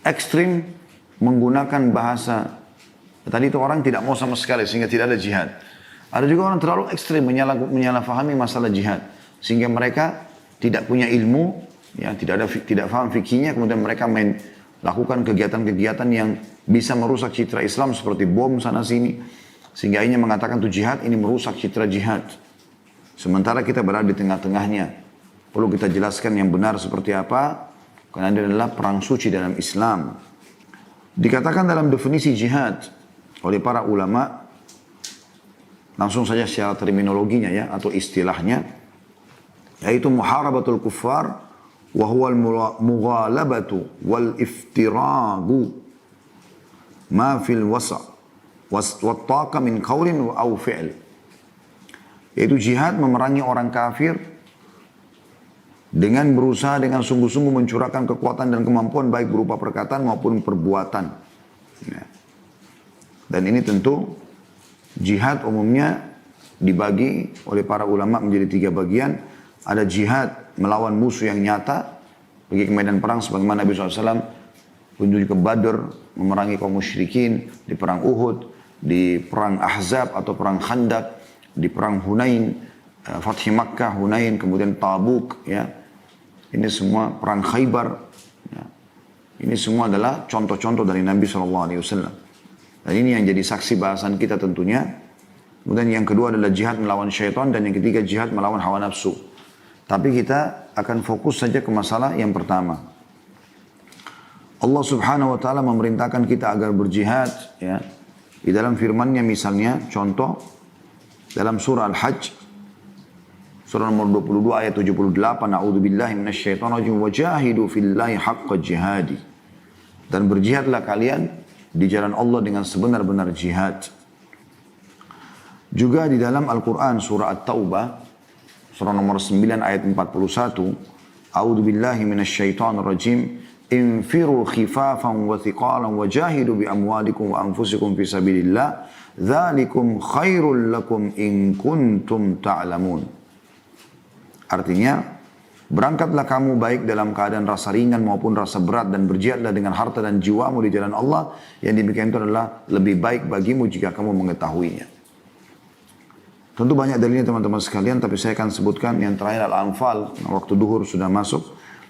ekstrim menggunakan bahasa. Tadi itu orang tidak mau sama sekali sehingga tidak ada jihad. Ada juga orang terlalu ekstrim menyalahfahami masalah jihad. Sehingga mereka tidak punya ilmu, tidak paham fikihnya, kemudian mereka lakukan kegiatan-kegiatan yang bisa merusak citra Islam seperti bom sana sini. Sehingga akhirnya mengatakan itu jihad, ini merusak citra jihad. Sementara kita berada di tengah-tengahnya. Perlu kita jelaskan yang benar seperti apa, karena ini adalah perang suci dalam Islam. Dikatakan dalam definisi jihad oleh para ulama, langsung saja secara terminologinya ya, atau istilahnya, yaitu muharabatul kuffar, wa huwa al-mughalabatu wal iftiragu ma fil wasa' wattaqa min qawlin aw fi'l. Yaitu jihad memerangi orang kafir dengan berusaha dengan sungguh-sungguh mencurahkan kekuatan dan kemampuan baik berupa perkataan maupun perbuatan. Ya. Dan ini tentu jihad umumnya dibagi oleh para ulama menjadi 3 bagian. Ada jihad melawan musuh yang nyata, pergi ke medan perang sebagaimana Nabi SAW menuju ke Badr, memerangi kaum musyrikin, di perang Uhud, di perang Ahzab atau perang Khandaq, di perang Hunain, Fathi Makkah, Hunain, kemudian Tabuk, ya. Ini semua perang Khaybar. Ya. Ini semua adalah contoh-contoh dari Nabi SAW. Dan ini yang jadi saksi bahasan kita tentunya. Kemudian yang kedua adalah jihad melawan syaitan, dan yang ketiga jihad melawan hawa nafsu. Tapi kita akan fokus saja ke masalah yang pertama. Allah Subhanahu wa taala memerintahkan kita agar berjihad ya. Di dalam firman-Nya misalnya contoh dalam surah Al-Hajj surah nomor 22 ayat 78, A'udzubillahi minasyaitonirrajim wajahidu fillahi haqqa jihadi. Dan berjihadlah kalian di jalan Allah dengan sebenar-benar jihad. Juga di dalam Al-Quran surah At-Taubah surah nomor 9 ayat 41, A'udzubillahi minasyaitonirrajim infiru khifafan wa thiqalan wajahidu bi amwalikum wa anfusikum fi sabilillah dzalikum khairul lakum in kuntum ta'lamun. Artinya, berangkatlah kamu baik dalam keadaan rasa ringan maupun rasa berat dan berjihadlah dengan harta dan jiwamu di jalan Allah. Yang demikian itu adalah lebih baik bagimu jika kamu mengetahuinya. Tentu banyak dalilnya teman-teman sekalian, tapi saya akan sebutkan yang terakhir Al-Anfal. Waktu duhur sudah masuk.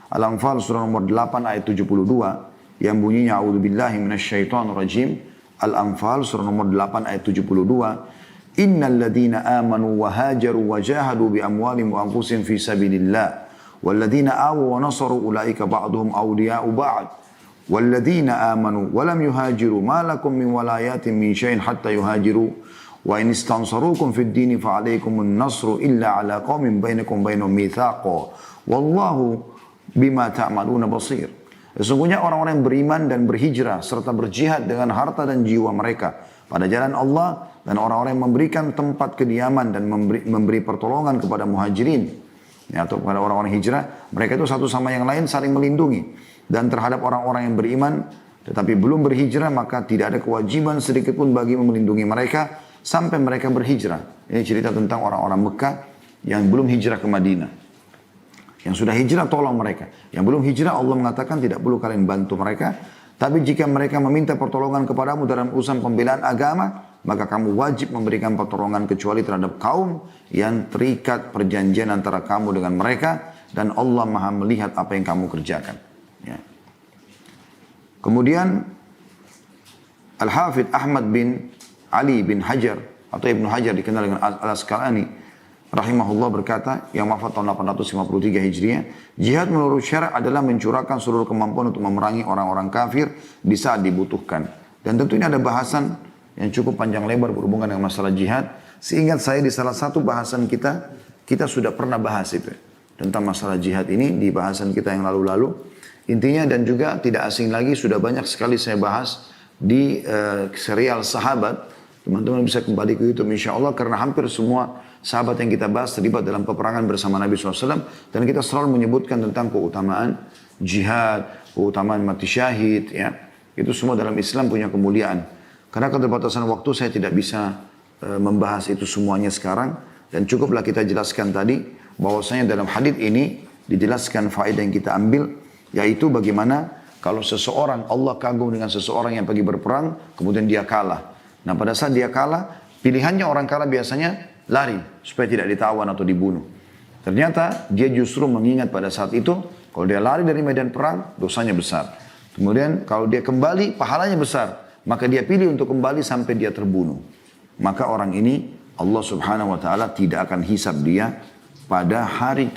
Al-Anfal surah nomor 8 ayat 72 yang bunyinya A'udzubillahi minasyaitonirrajim. Al-Anfal surah nomor 8 ayat 72. Innal ladzina amanu wa hajaru wa jahadu bi amwalihim wa anfusihim fi sabilillah wal ladzina awaw wa nasaru ulaika ba'duhum awliya'u ba'd wal ladzina amanu wa lam yuhajiru ma lakum min walayatin min syai'in hatta yuhajiru wa in istansarukum fid dini fa 'alaykumun nasru illa 'ala qaumin bainakum bainahum mitsaqan wallahu bima ta'maluna basir. Sesungguhnya orang-orang yang beriman dan berhijrah serta berjihad dengan harta dan jiwa mereka pada jalan Allah, dan orang-orang yang memberikan tempat kediaman dan memberi pertolongan kepada muhajirin ya, atau kepada orang-orang hijrah, mereka itu satu sama yang lain saling melindungi. Dan terhadap orang-orang yang beriman tetapi belum berhijrah, maka tidak ada kewajiban sedikit pun bagimu melindungi mereka sampai mereka berhijrah. Ini cerita tentang orang-orang Mekah yang belum hijrah ke Madinah. Yang sudah hijrah, tolong mereka. Yang belum hijrah, Allah mengatakan tidak perlu kalian bantu mereka. Tapi jika mereka meminta pertolongan kepadamu dalam urusan pembelaan agama, maka kamu wajib memberikan pertolongan kecuali terhadap kaum yang terikat perjanjian antara kamu dengan mereka. Dan Allah maha melihat apa yang kamu kerjakan. Ya. Kemudian Al-Hafidh Ahmad bin Ali bin Hajar atau Ibnu Hajar dikenal dengan Al-Asqalani rahimahullah berkata, yang wafat tahun 853 Hijriah, jihad menurut syarak adalah mencurahkan seluruh kemampuan untuk memerangi orang-orang kafir di saat dibutuhkan. Dan tentu ini ada bahasan yang cukup panjang lebar berhubungan dengan masalah jihad. Seingat saya di salah satu bahasan kita sudah pernah bahas itu. Tentang masalah jihad ini di bahasan kita yang lalu-lalu. Intinya dan juga tidak asing lagi, sudah banyak sekali saya bahas di serial Sahabat. Teman-teman bisa kembali ke YouTube insya Allah, karena hampir semua sahabat yang kita bahas terlibat dalam peperangan bersama Nabi SAW. Dan kita selalu menyebutkan tentang keutamaan jihad, keutamaan mati syahid. Ya. Itu semua dalam Islam punya kemuliaan. Karena keterbatasan waktu saya tidak bisa membahas itu semuanya sekarang. Dan cukuplah kita jelaskan tadi bahwasanya dalam hadis ini dijelaskan faedah yang kita ambil, yaitu bagaimana kalau seseorang, Allah kagum dengan seseorang yang pergi berperang, kemudian dia kalah. Nah pada saat dia kalah, pilihannya orang kalah biasanya lari, supaya tidak ditawan atau dibunuh. Ternyata dia justru mengingat pada saat itu, kalau dia lari dari medan perang, dosanya besar. Kemudian kalau dia kembali, pahalanya besar. Maka dia pilih untuk kembali sampai dia terbunuh. Maka orang ini, Allah subhanahu wa ta'ala tidak akan hisab dia pada hari